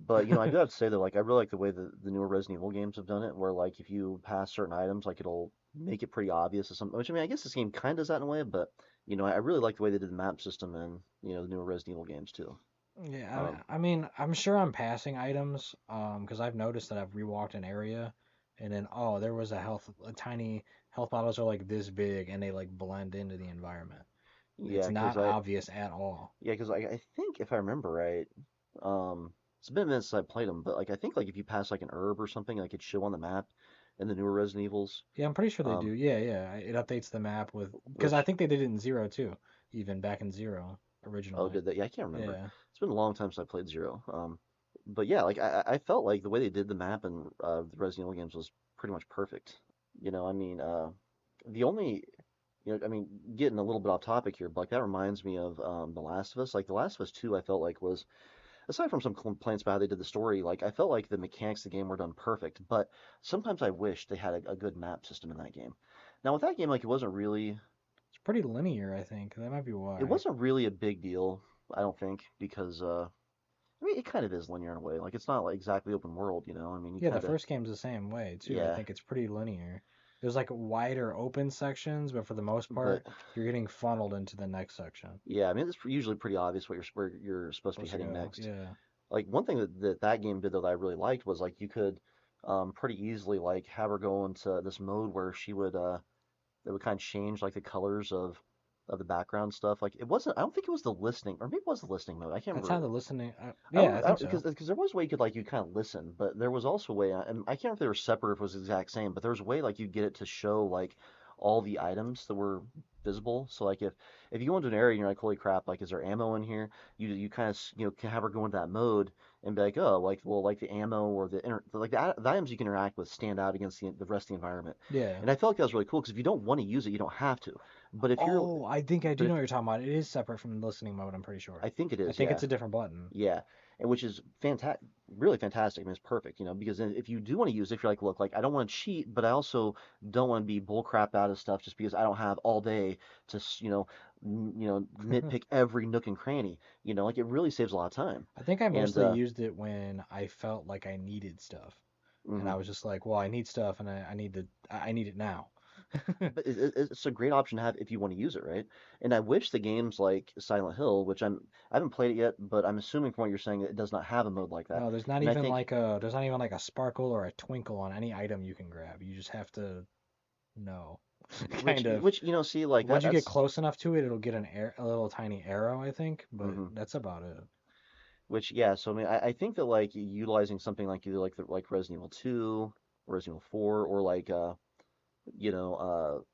but I do have to say though, like I really like the way the newer Resident Evil games have done it, where like if you pass certain items, like it'll make it pretty obvious or something. Which I mean, I guess this game kind of does that in a way, but I really like the way they did the map system in the newer Resident Evil games too. Yeah, Um, I mean, I'm sure I'm passing items, because I've noticed that I've rewalked an area, and then oh, there was a tiny health bottles are like this big, and they like blend into the environment. yeah, It's because not obvious at all. I think if I remember right, it's been a minute since I played them, but like I think like if you pass like an herb or something, like it show on the map in the newer Resident Evils. Yeah, I'm pretty sure they do. Um, Yeah, yeah. It updates the map with because I which think they did it in Zero too, even back in Zero Oh, originally. did that? Yeah, I can't remember. Yeah. It's been a long time since I played Zero. But yeah, like I felt like the way they did the map in the Resident Evil games was pretty much perfect. I mean, the only, I mean, getting a little bit off topic here, but like that reminds me of The Last of Us. Like The Last of Us 2, I felt like was, aside from some complaints about how they did the story, like I felt like the mechanics of the game were done perfect. But sometimes I wish they had a good map system in that game. Now with that game, like It's pretty linear, I think. That might be it why. wasn't really a big deal, I don't think, because I mean, it kind of is linear in a way. Like, it's not like exactly open world, you know? I mean, you Yeah, the kind of, first game's the same way too. I yeah, think it's pretty linear. There's like wider open sections, but for the most but part, you're getting funneled into the next section. yeah, I mean, it's usually pretty obvious where you're supposed to be Supposed to heading go. next. Yeah. Like, one thing that game did that I really liked was like you could pretty easily like have her go into this mode where she would that would kind of change like the colors of the background stuff. Like, it wasn't, I don't think it was the listening, or maybe it was the listening mode. I can't That's how remember. the listening. Yeah, I think so. Because there was a way you kind of listen, but there was also a way, and I can't remember if they were separate, if it was the exact same, but there was a way like you get it to show like all the items that were visible. So like if you go into an area and you're like, holy crap, like is there ammo in here? You kind of can have her go into that mode and be like, oh, like well like the ammo or the items you can interact with stand out against the rest of the environment. Yeah. And I felt like that was really cool because if you don't want to use it, you don't have to. But if you're Oh, I think I but do know if what you're talking about. It is separate from the listening mode, I'm pretty sure. I think it I is, think yeah. it's a different button. Yeah, and which is fantastic, really fantastic. I mean, it's perfect, because then if you do want to use it, if you're like, look, like I don't want to cheat, but I also don't want to be bull crap out of stuff just because I don't have all day to, nitpick every nook and cranny. Like it really saves a lot of time. I think I And mostly used it when I felt like I needed stuff. And mhm. I was just like, well, I need stuff and I need it now. But it's a great option to have if you want to use it, right? And I wish the games like Silent Hill, which I haven't played it yet, but I'm assuming from what you're saying it does not have a mode like that. No, And I think there's not even like a sparkle or a twinkle on any item you can grab. You just have to know. which Kind of. which see like Once you get that's close enough to it, it'll get a little tiny arrow, I think, but mhm. that's about it. Which, yeah, so I mean, I think that like utilizing something like either like Resident Evil 2, or Resident Evil 4, or like you know,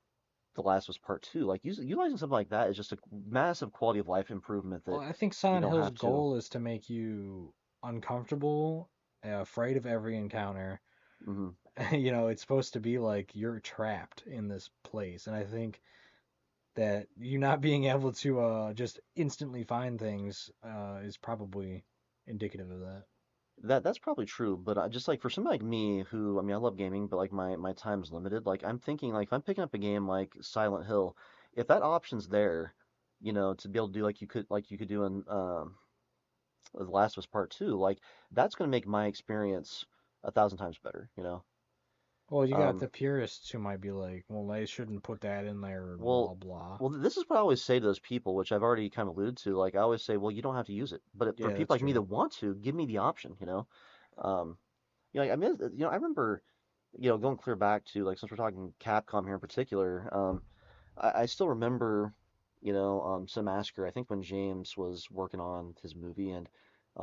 The Last of Us Part 2, like utilizing something like that is just a massive quality of life improvement Well, that I think you Silent don't Hill's have to. goal is to make you uncomfortable, afraid of every encounter. Hmm. It's supposed to be like you're trapped in this place, and I think that you not being able to just instantly find things is probably indicative of that. That's probably true, but just like for somebody like me who, I mean, I love gaming, but like my time's limited. Like I'm thinking like if I'm picking up a game like Silent Hill, if that option's there, to be able to do like you could do in The Last of Us Part 2, like that's going to make my experience a thousand times better. Well, you got Um, the purists who might be like, well, they shouldn't put that in there, well, blah blah. this is what I always say to those people, which I've already kind of alluded to. Like I always say, well, you don't have to use it, but for Yeah, people that's like me true. that want to, give me the option. Um, like I mean, I remember, going clear back to like since we're talking Capcom here in particular, I still remember, Cinemassacre. I think when James was working on his movie, and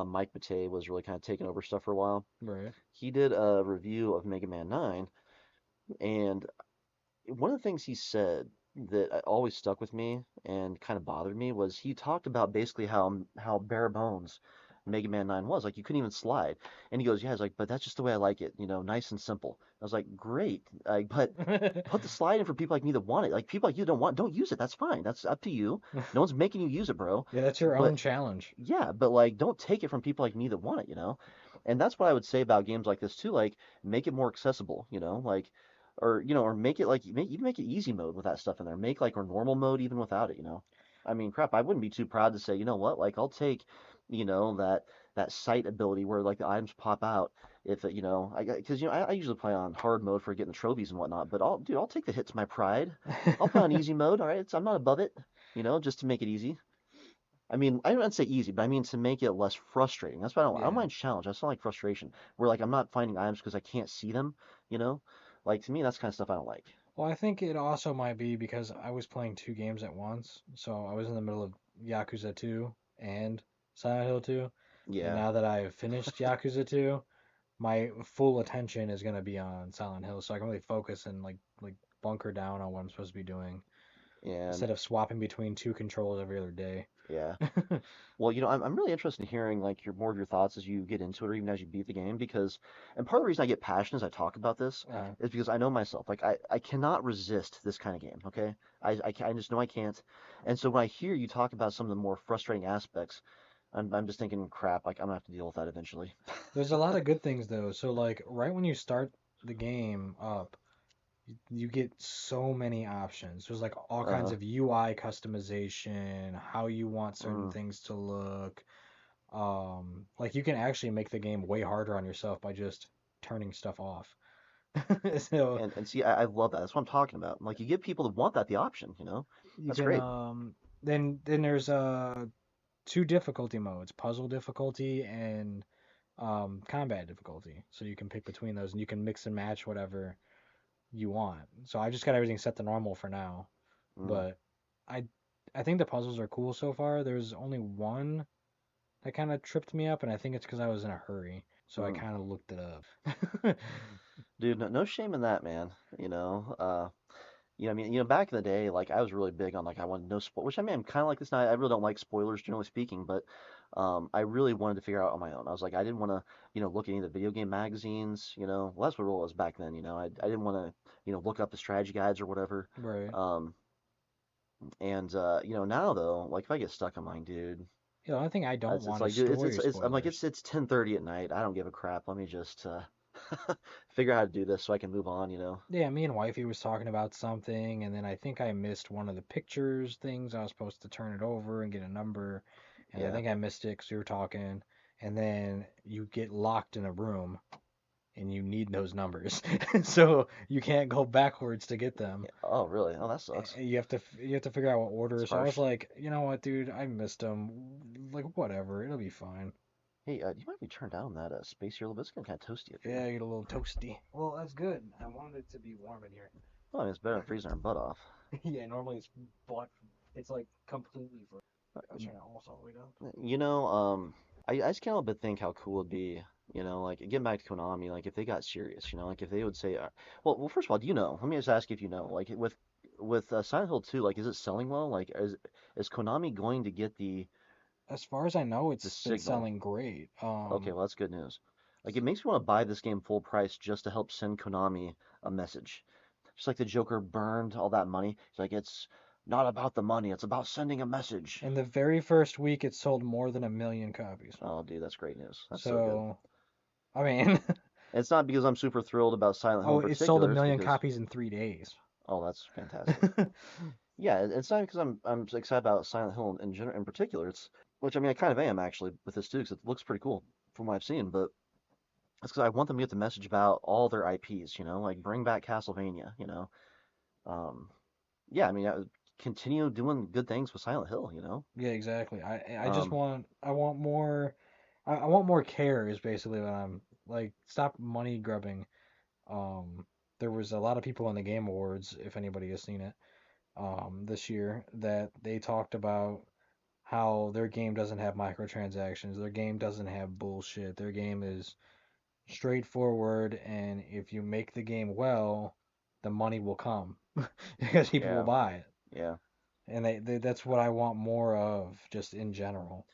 Mike Matei was really kind of taking over stuff for a while. Right. He did a review of Mega Man 9, and one of the things he said that always stuck with me and kind of bothered me was he talked about basically how bare bones Mega Man 9 was. Like you couldn't even slide. And he goes, yeah, he's like, but that's just the way I like it, nice and simple. I was like, great. But put the slide in for people like me that want it. Like people like you don't use it. That's fine. That's up to you. No one's making you use it, bro. Yeah, that's your But own challenge. yeah, but like don't take it from people like me that want it. And that's what I would say about games like this too, like make it more accessible, like or make it like even make it easy mode with that stuff in there. Make like or normal mode even without it. I mean, crap, I wouldn't be too proud to say, you know what, like I'll take, that sight ability where like the items pop out if I because I usually play on hard mode for getting the trophies and whatnot, but I'll take the hit to my pride. I'll play on easy mode, all right? I'm not above it, just to make it easy. I mean, I don't say easy, but I mean to make it less frustrating. That's why I don't Yeah. mind challenge. I just don't like frustration. Where like I'm not finding items because I can't see them, you know? Like to me, that's kind of stuff I don't like. Well, I think it also might be because I was playing two games at once. So I was in the middle of Yakuza 2 and Silent Hill 2. And Yeah, now that I've finished Yakuza 2, my full attention is going to be on Silent Hill. So I can really focus and like bunker down on what I'm supposed to be doing and instead of swapping between two controls every other day. yeah. Well, I'm really interested in hearing like more of your thoughts as you get into it or even as you beat the game because, and part of the reason I get passionate as I talk about this Uh, is because I know myself. Like I cannot resist this kind of game. Okay, I just know I can't. And so when I hear you talk about some of the more frustrating aspects, I'm just thinking, crap. Like I'm gonna have to deal with that eventually. there's a lot of good things though. So like right when you start the game up, you get so many options. There's like all kinds Uh, of UI customization, how you want certain mm. things to look. Like you can actually make the game way harder on yourself by just turning stuff off. So And see, I love that. That's what I'm talking about. Like you give people that want that the option. you That's can great. then there's two difficulty modes, puzzle difficulty and combat difficulty. So you can pick between those and you can mix and match whatever you want. So I just got everything set to normal for now. Mm. But I I think the puzzles are cool so far. There's only one that kind of tripped me up, and I think it's because I was in a hurry. So I Mm. kind of looked it up. Dude, no shame in that, man. I mean, back in the day, like I was really big on like I wanted no spoil, which I mean, I'm kind of like this now. I really don't like spoilers, generally speaking, but I really wanted to figure out on my own. I was like, I didn't want to, look at any of the video game magazines. Well, that's what it was back then. I didn't want to, look up the strategy guides or whatever. Right. Um, and now though, like if I get stuck, I'm like, dude, The only thing I don't it's want is like, dude, story I'm like, spoilers. it's 10:30 at night. I don't give a crap. Let me just figure out how to do this so I can move on. Yeah, me and wifey was talking about something, and then I think I missed one of the pictures things. I was supposed to turn it over and get a number, and I Yeah. think I missed it because we were talking. And then you get locked in a room, and you need those numbers, so you can't go backwards to get them. Yeah. Oh, really? Oh, that sucks. You have to figure out what It's order. So I was harsh. like, you know what, dude, I missed them. Like whatever, it'll be fine. Hey, do you mind if we turn down that space here a little bit? It's getting kind of toasty up Yeah, here. get a little toasty. Well, that's good. I wanted it to be warm in here. Well, I mean, it's better than freezing our butt off. Yeah, normally it's black. It's like completely frozen. I'll turn it almost all the way down. You know, I just can't help but think how cool it'd be, like getting back to Konami, like if they got serious, like if they would say, well, first of all, do you know? Let me just ask you if you know, like with Silent Hill 2, like is it selling well? Like is Konami going to get As far as I know, the it's been signal? selling great. Okay, well that's good news. Like it makes me want to buy this game full price just to help send Konami a message. Just like the Joker burned all that money. It's like it's not about the money, it's about sending a message. In the very first week, it sold more than 1 million copies. Oh, dude, that's great news. That's so good. So, I mean, It's not because I'm super thrilled about Silent Hill oh, in it sold a particular. It's million because copies in 3 days. oh, that's fantastic. Yeah, it's not because I'm excited about Silent Hill in particular. It's which I mean I kind of am actually with this too because it looks pretty cool from what I've seen. But it's because I want them to get the message about all their IPs. Like bring back Castlevania. Um, yeah, I mean continue doing good things with Silent Hill. Yeah, exactly. I just Um, want more. I want more care is basically what I'm like. Stop money grubbing. Um, there was a lot of people in the Game Awards, if anybody has seen it, this year that they talked about how their game doesn't have microtransactions, their game doesn't have bullshit. Their game is straightforward, and if you make the game well, the money will come because people will Yeah, buy it. yeah. And that's what I want more of, just in general.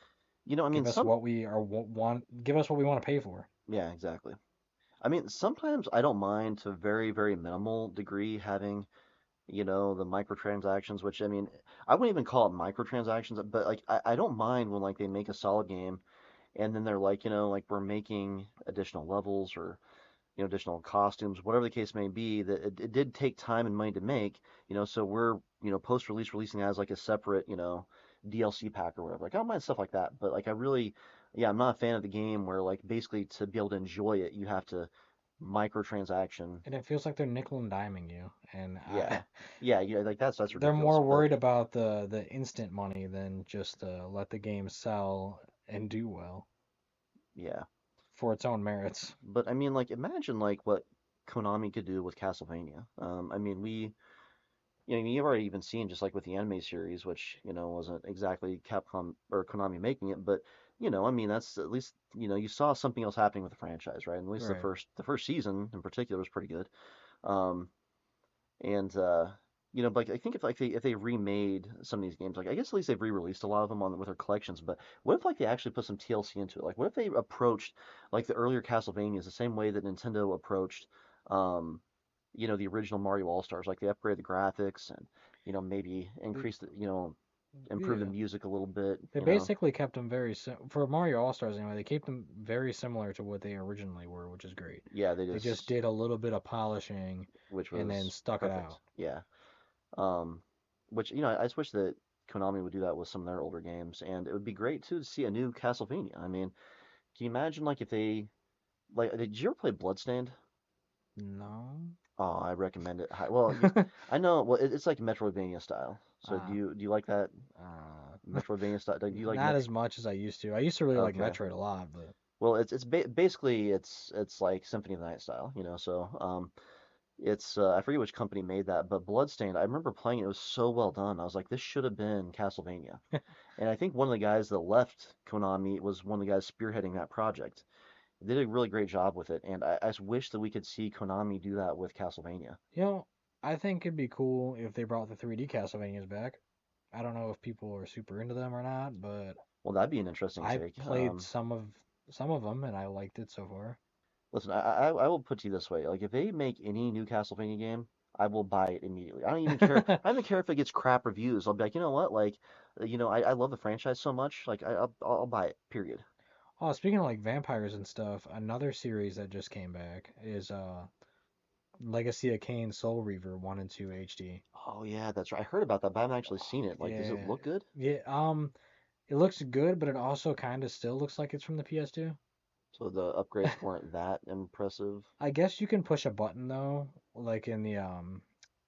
I mean, Give us what we are want. Give us what we want to pay for. yeah, exactly. I mean, sometimes I don't mind to a very, very minimal degree having, the microtransactions, which I mean, I wouldn't even call it microtransactions, but like I don't mind when like they make a solid game and then they're like, like we're making additional levels or additional costumes, whatever the case may be, that it did take time and money to make, so we're, post-release releasing it as like a separate, DLC pack or whatever. Like, I don't mind stuff like that, but like I really, yeah, I'm not a fan of the game where like basically to be able to enjoy it, you have to microtransaction. And it feels like they're nickel and diming you. And Yeah. Yeah, like that's they're ridiculous. more But worried about the instant money than just let the game sell and do well yeah. for its own merits. But I mean like imagine like what Konami could do with Castlevania. I mean you've already even seen just like with the anime series, which, wasn't exactly Capcom or Konami making it, but I mean that's at least, you saw something else happening with the franchise, right? And at least the Right. first season in particular was pretty good. Um and but I think if they remade some of these games, like I guess at least they've re-released a lot of them on with their collections, but what if like they actually put some TLC into it? Like what if they approached like the earlier Castlevanias the same way that Nintendo approached um the original Mario All-Stars, like they upgrade the graphics and maybe They, increase the improve the yeah. music a little bit, They basically kept them for Mario All Stars anyway. They kept them very similar to what they originally were, which is great. Yeah, they They just just did a little bit of polishing which and then was stuck it perfect. out. Yeah. Um, which I just wish that Konami would do that with some of their older games, and it would be great too to see a new Castlevania. I mean, can you imagine like if they like did you ever play Bloodstained? No. Oh, I recommend it. Well, I know. Well, it's like Metroidvania style. So uh, do you like that uh, Metroidvania style? Do you like not as much as I used to. I used to really like Okay. Metroid a lot, but Well, basically it's like Symphony of the Night style, So it's I forget which company made that, but Bloodstained, I remember playing it. It was so well done. I was like, this should have been Castlevania. And I think one of the guys that left Konami was one of the guys spearheading that project. They did a really great job with it, and I just wish that we could see Konami do that with Castlevania. you know, I think it'd be cool if they brought the 3D Castlevanias back. I don't know if people are super into them or not, but Well, that'd be an interesting I take. played some of them and I liked it so far. Listen, I will put you this way: like if they make any new Castlevania game, I will buy it immediately. I don't even care. I don't even care if it gets crap reviews. I'll be like, you know what? Like, I love the franchise so much. Like, I'll buy it. Period. Oh, speaking of like vampires and stuff, another series that just came back is Legacy of Kain Soul Reaver 1 and 2 HD. Oh yeah, that's right. I heard about that, but I haven't actually seen it. Like, does it Yeah. look good? Yeah, it looks good, but it also kind of still looks like it's from the PS2. So the upgrades weren't that impressive. I guess you can push a button though, like in the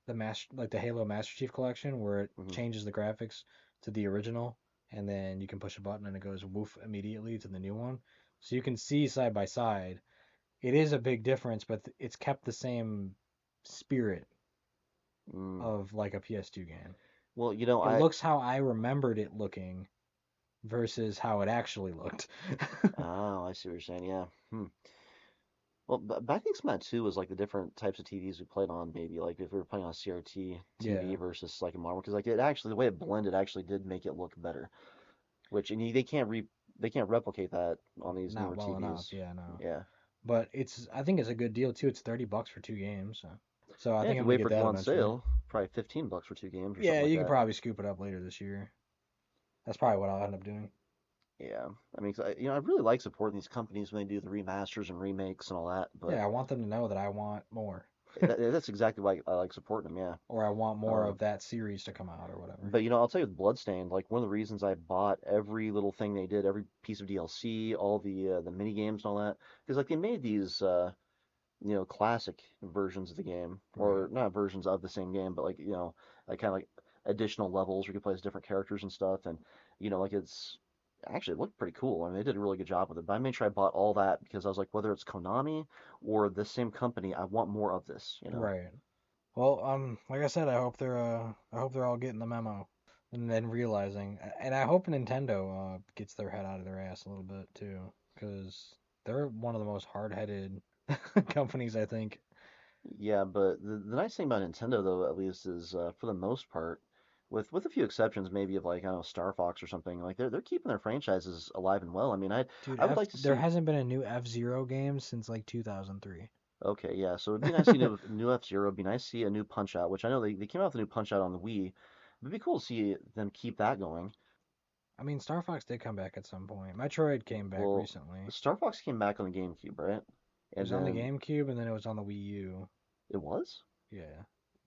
Halo Master Chief collection where it Hmm. changes the graphics to the original, and then you can push a button and it goes woof immediately to the new one. So you can see side by side. It is a big difference, but it's kept the same spirit Mm. of like a PS2 game. Well, It looks how I remembered it looking versus how it actually looked. oh, I see what you're saying. Yeah. Hmm. Well, but I think some of that too was like the different types of TVs we played on. Maybe like if we were playing on a CRT TV Yeah, versus like a modern, because like it actually the way it blended actually did make it look better. Which and they can't replicate that on these not newer well enough. TVs. Yeah, no. Yeah. But I think it's a good deal too. It's $30 for two games. So I Yeah, think if I'm you gonna wait get for it to that go on eventually. sale, probably $15 for two games or Yeah, something like you can that. probably scoop it up later this year. That's probably what I'll end up doing. Yeah, I mean, 'cause I really like supporting these companies when they do the remasters and remakes and all that. But Yeah, I want them to know that I want more, that's exactly why I like supporting them. Yeah. or I want more Um, of that series to come out, or whatever. but I'll tell you with Bloodstained, like one of the reasons I bought every little thing they did, every piece of DLC, all the mini games and all that, because like they made these classic versions of the game, Right. or not versions of the same game, but like kind of like additional levels where you can play as different characters and stuff, and like it's actually it looked pretty cool. I mean, they did a really good job with it. But I made sure I bought all that because I was like, whether it's Konami or the same company, I want more of this. Right. Well, like I said, I hope they're all getting the memo. and then realizing, and I hope Nintendo gets their head out of their ass a little bit too, because they're one of the most hard-headed companies, I think. Yeah, but the nice thing about Nintendo though, at least, is for the most part, with a few exceptions, maybe of like I don't know Star Fox or something, like they're keeping their franchises alive and well. I mean, Dude, I would like to there see. hasn't been a new F-Zero game since like 2003. Okay, yeah, so it'd be nice to see new F-Zero. It'd be nice to see a new Punch Out, which I know they came out with a new Punch Out on the Wii. It'd be cool to see them keep that going. I mean, Star Fox did come back at some point. Metroid came back Well, recently. Star Fox came back on the GameCube, right? It And was on the then GameCube and then it was on the Wii U. it was? Yeah.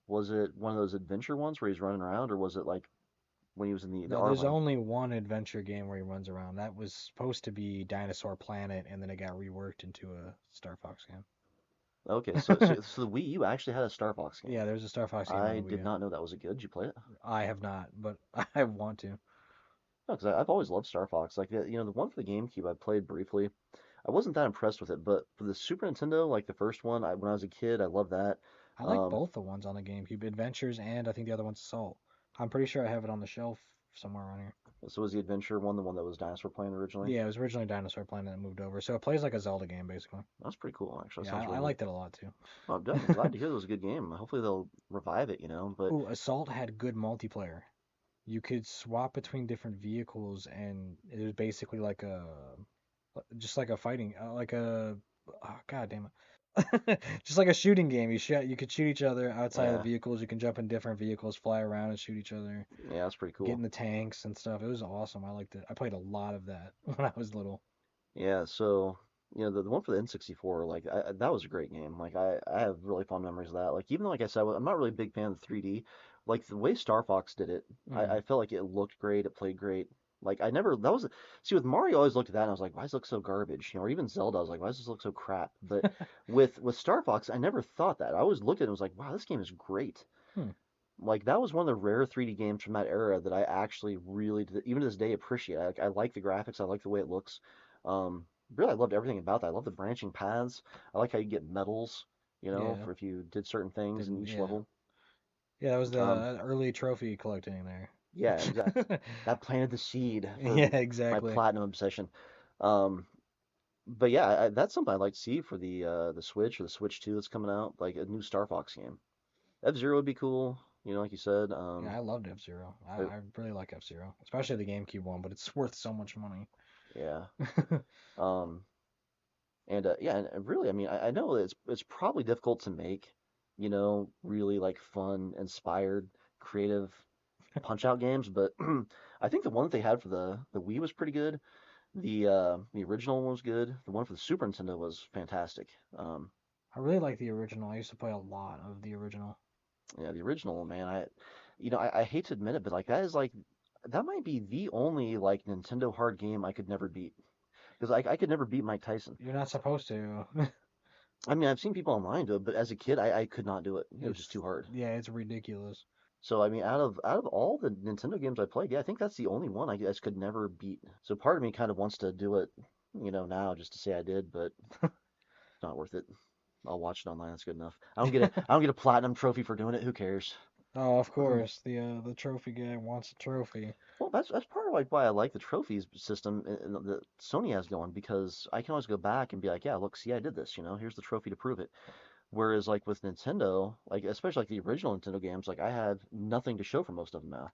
Was it one of those adventure ones where he's running around, or was it like when he was in the No, art there's lane? only one adventure game where he runs around. That was supposed to be Dinosaur Planet, and then it got reworked into a Star Fox Okay, game. so the Wii U actually had a Star Fox game. Yeah, there's a Star Fox game on I the Wii did U. not know that was a good. Did you play it? I have not, but I want to. No, because I've always loved Star Fox. Like the one for the GameCube I played briefly. I wasn't that impressed with it, but for the Super Nintendo, like the first one, when I was a kid, I loved that. I like Um, both the ones on the GameCube, Adventures, and I think the other one's Assault. I'm pretty sure I have it on the shelf somewhere around here. so was the Adventure one the one that was Dinosaur Planet originally? Yeah, it was originally Dinosaur Planet that moved over, so it plays like a Zelda game basically. That was pretty cool, actually. That Yeah, sounds I really neat. liked it a lot too. Well, I'm glad to hear that was a good game. Hopefully they'll revive it, But Ooh, Assault had good multiplayer. You could swap between different vehicles, and it was basically like just like a fighting, like a, oh, God damn it, just like a shooting game. You could shoot each other outside of the yeah, vehicles. You can jump in different vehicles, fly around, and shoot each other. yeah, that's pretty Get in cool. the tanks and stuff. It was awesome. I liked it. I played a lot of that when I was little. Yeah, so the one for the N64, like that was a great game. Like I have really fond memories of that. Like even though, like I said, I'm not really a big fan of the 3D. Like the way Star Fox did it, Mm. I felt like it looked great, it played great. Like I never that was see with Mario, I always looked at that and I was like, why does it look so garbage? Or even Zelda, I was like, why does this look so crap? But with Star Fox, I never thought that. I always looked at it and was like, wow, this game is great. Hmm. Like that was one of the rare 3D games from that era that I actually really, even to this day, appreciate. I like the graphics. I like the way it looks. Really, I loved everything about that. I love the branching paths. I like how you get medals, Yeah. for if you did certain things in Didn't. each Yeah. level. Yeah. That was Um, the early trophy collecting there. yeah, that planted the seed for Yeah. my Exactly. platinum obsession. Um, but yeah, that's something I'd like to see for the Switch or the Switch 2 that's coming out, like a new Star Fox game. F-Zero would be cool, like you said. Yeah, I loved F-Zero. Uh, I really like F-Zero, especially the GameCube one, but it's worth so much money. yeah. Um, and yeah, and really, I mean, I know it's probably difficult to make, really like fun, inspired, creative Punch-Out games, but I think the one that they had for the Wii was pretty good. The original one was good. The one for the Super Nintendo was fantastic. Um, I really like the original. I used to play a lot of the original. yeah, the original, man, I hate to admit it, but like that might be the only like Nintendo hard game I could never beat because I could never beat Mike Tyson. You're not supposed to. I mean, I've seen people online do it, but as a kid, I could not do it. It was just It's too hard. yeah, it's ridiculous. So I mean, out of all the Nintendo games I played, yeah, I think that's the only one I just could never beat. So part of me kind of wants to do it, now just to say I did, but it's not worth it. I'll watch it online. That's good enough. I don't get a platinum trophy for doing it. Who cares? Oh, of course, the trophy guy wants a trophy. Well, that's part of like why I like the trophies system that Sony has going because I can always go back and be like, yeah, look, see, I did this. Here's the trophy to prove it. Whereas like with Nintendo, like especially like the original Nintendo games, like I have nothing to show for most of them now.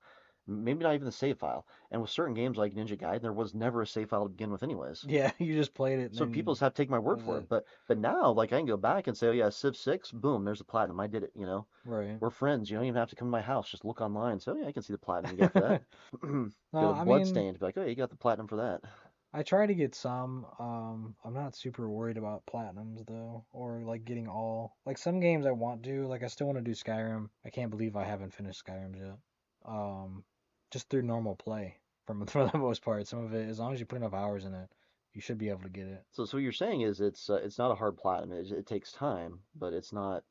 Maybe not even the save file. And with certain games like Ninja Gaiden, there was never a save file to begin with anyways. Yeah, you just played it and So people then just have to take my that word was for it. it. But now like I can go back and say, oh yeah, Civ 6, boom, there's the platinum. I did it. Right. We're friends. You don't even have to come to my house. Just look online. So yeah, I can see the platinum you get for that. Go No, to I mean, Bloodstained, be like, oh, yeah, you got the platinum for that. I try to get some. I'm not super worried about platinums though, or like getting all. Like some games I want to. Like I still want to do Skyrim. I can't believe I haven't finished Skyrim yet. Um, just through normal play for the most part. Some of it, as long as you put enough hours in it, you should be able to get it. So what you're saying is it's not a hard platinum. It takes time, but it's not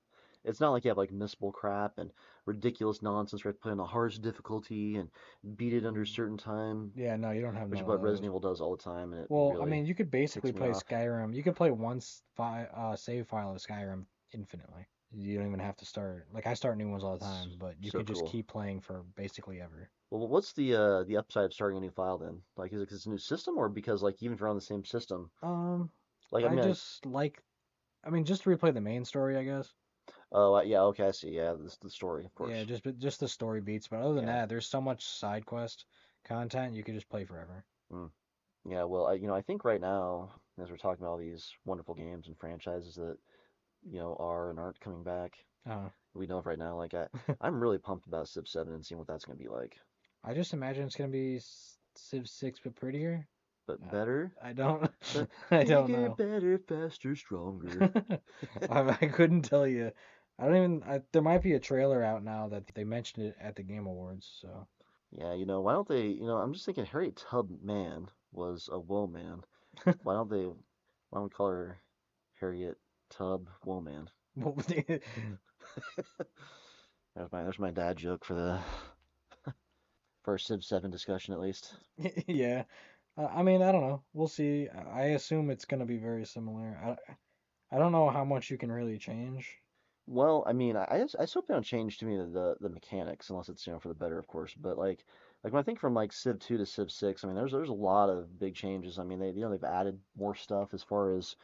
like you have like missable crap and ridiculous nonsense where you have to play on the hardest difficulty and beat it under a Mm. certain time, Yeah, no, you don't have which none is of what Resident those. Evil does all the time, and it Well, I really mean, you could basically ticks me play off. Skyrim. You could play save file of Skyrim infinitely. You don't even have to start. Like I start new ones all the time, but you So could just cool. keep playing for basically ever. Well, what's the upside of starting a new file then? Like, is it 'cause it's a new system, or because like even if you're on the same system, Um, like I I mean, just like, I mean, just to replay the main story, I guess. yeah, okay, I see. Yeah, this the story, of Yeah, course. just the story beats, but other than Yeah. that, there's so much side quest content you could just play forever. Mm. Yeah. Well, I think right now, as we're talking about all these wonderful games and franchises that are and aren't coming back, Uh, we know of right now. Like I'm really pumped about Civ 7 and seeing what that's gonna be like. I just imagine it's gonna be Civ 6 but prettier. But Uh, better, I don't, but I don't bigger, know. better, faster, stronger. I couldn't tell you. I don't even. There might be a trailer out now that they mentioned it at the Game Awards. So Yeah, why don't they, I'm just thinking Harriet Tubman was a woman. Why don't we call her Harriet Tub Woman? what was the- There's my dad joke for the first Civ 7 discussion at least. yeah. I mean, I don't know. We'll see. I assume it's gonna be very similar. I don't know how much you can really change. Well, I mean, I just hope they don't change to me the mechanics unless it's for the better, of course. But like when I think from like Civ 2 to Civ 6, I mean, there's a lot of big changes. I mean, they've added more stuff as far as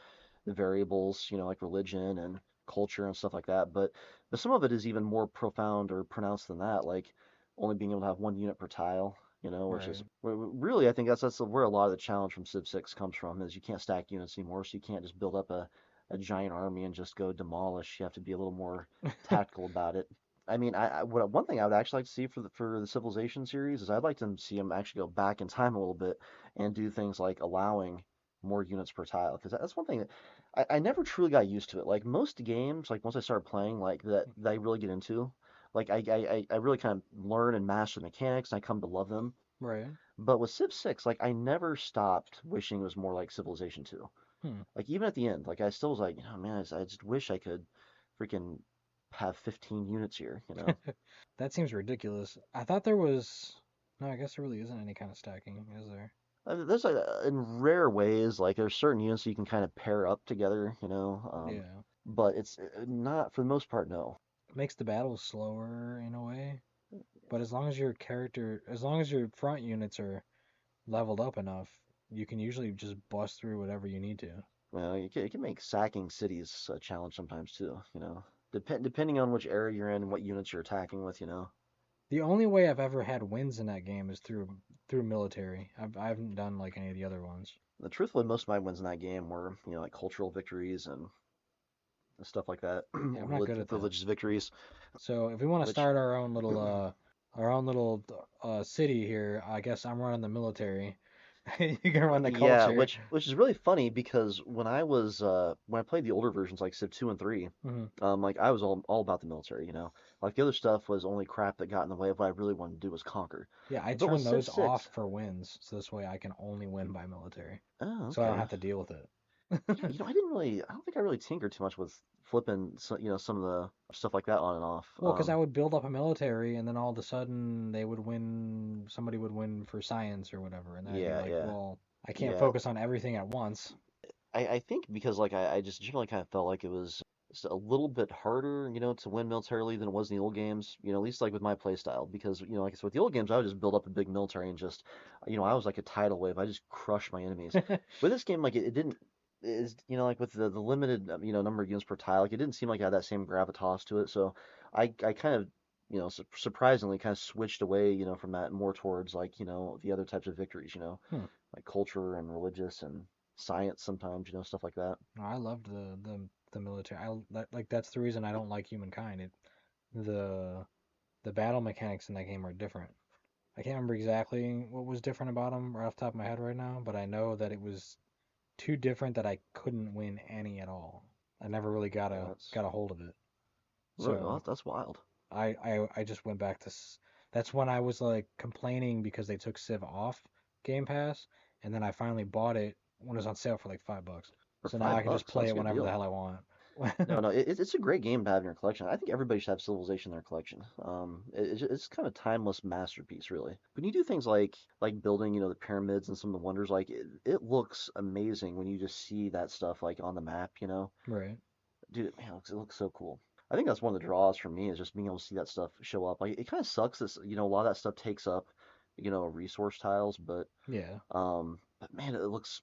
the variables, like religion and culture and stuff like that. But some of it is even more profound or pronounced than that, like only being able to have one unit per tile, which is Right. really I think that's where a lot of the challenge from Civ 6 comes from is you can't stack units anymore, so you can't just build up a giant army and just go demolish. You have to be a little more tactical about it. I mean, one thing I would actually like to see for the Civilization series is I'd like to see them actually go back in time a little bit and do things like allowing more units per tile because that's one thing that I never truly got used to it. Like most games, like once I started playing, like that I really get into, like I really kind of learn and master the mechanics and I come to love them. Right. But with Civ 6, like I never stopped wishing it was more like Civilization 2. Hmm. Like even at the end, like I still was like, man, I just wish I could freaking have 15 units here. That seems ridiculous. I thought there was. No, I guess there really isn't any kind of stacking, is there? There's like in rare ways, like there's certain units you can kind of pair up together. Yeah. But it's not for the most part, no. Makes the battles slower in a way. But as long as your front units are leveled up enough, you can usually just bust through whatever you need to. Well, it can make sacking cities a challenge sometimes too. Depending on which area you're in and what units you're attacking with. The only way I've ever had wins in that game is through military. I haven't done like any of the other ones. Truthfully, most of my wins in that game were, like cultural victories and stuff like that, Yeah, I'm not good at that. religious victories, So if we want to which start our own little city here, I guess I'm running the military. You can run the yeah, culture. which is really funny because when I played the older versions like Civ 2 and 3, Hmm. like I was all about the military. Like the other stuff was only crap that got in the way of what I really wanted to do was conquer. Yeah, I But with turn Civ those off 6, for wins, so this way I can only win by military, oh, so I don't okay. have to deal with it. Yeah, I don't think I really tinkered too much with flipping, some of the stuff like that on and off. Well, because I would build up a military, and then all of a sudden they would win, somebody would win for science or whatever, and then I'd be Yeah, like, yeah, well, I can't yeah. focus on everything at once. I think because like I just generally kind of felt like it was just a little bit harder, to win militarily than it was in the old games. At least like with my play style, because like I said, with the old games, I would just build up a big military and just, I was like a tidal wave. I just crushed my enemies. With this game, like it didn't is like with the limited number of units per tile, like it didn't seem like it had that same gravitas to it. So I kind of surprisingly kind of switched away from that more towards like the other types of victories, Hmm. like culture and religious and science sometimes, stuff like that. I loved the military. Like that's the reason I don't like humankind. The the battle mechanics in that game are different. I can't remember exactly what was different about them right off the top of my head right now, but I know that it was too different that I couldn't win any at all. I never really Yeah, that's got a hold of it. really well, So that's wild. I just went back to that's when I was like complaining because they took Civ off Game Pass, and then I finally bought it when it was on sale for like $5. For So now I five can just bucks, play that's a it good whenever the deal. hell I want. No, no, it's a great game to have in your collection. I think everybody should have Civilization in their collection. It's kind of a timeless masterpiece, really. When you do things like building, the pyramids and some of the wonders, like it looks amazing when you just see that stuff like on the map. Right. Dude, man, it looks so cool. I think that's one of the draws for me is just being able to see that stuff show up. Like it kind of sucks that a lot of that stuff takes up. resource tiles, Yeah. but man, it looks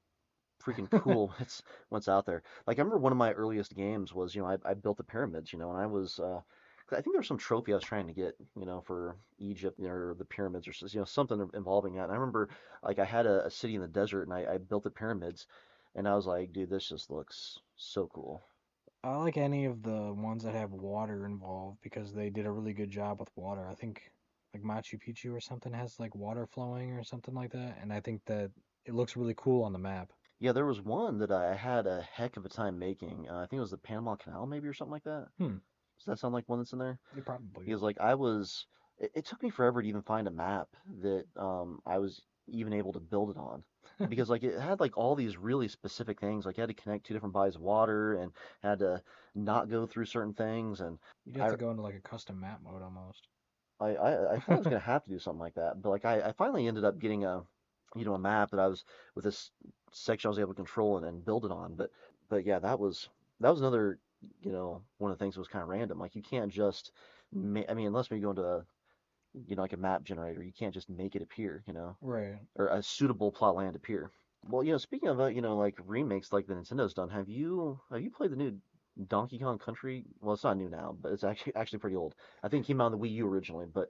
freaking cool. It's once out there. Like I remember one of my earliest games was, I built the pyramids, and I was, 'cause I think there was some trophy I was trying to get, for Egypt or the pyramids or something involving that. And I remember like I had a city in the desert and I built the pyramids, and I was like, dude, this just looks so cool. I like any of the ones that have water involved because they did a really good job with water. I think like Machu Picchu or something has like water flowing or something like that, and I think that it looks really cool on the map. Yeah, there was one that I had a heck of a time making. I think it was the Panama Canal, maybe, or something like that. Hmm, Does that sound like one that's in there? it probably Because is. like it took me forever to even find a map that I was even able to build it on, because like it had like all these really specific things. Like you had to connect two different bodies of water and had to not go through certain things. And You'd have I to go into like a custom map mode almost. I thought I was gonna have to do something like that, but like I finally ended up getting a map that I was with this section I was able to control and build it on. But yeah, that was another one of the things that was kind of random. Like you can't just I mean, unless we go into like a map generator, you can't just make it appear, Right. or a suitable plot land appear. Well, speaking of like remakes like the Nintendo's done, have you played the new Donkey Kong Country? Well, it's not new now, but it's actually pretty old. I think it came out on the Wii U originally, but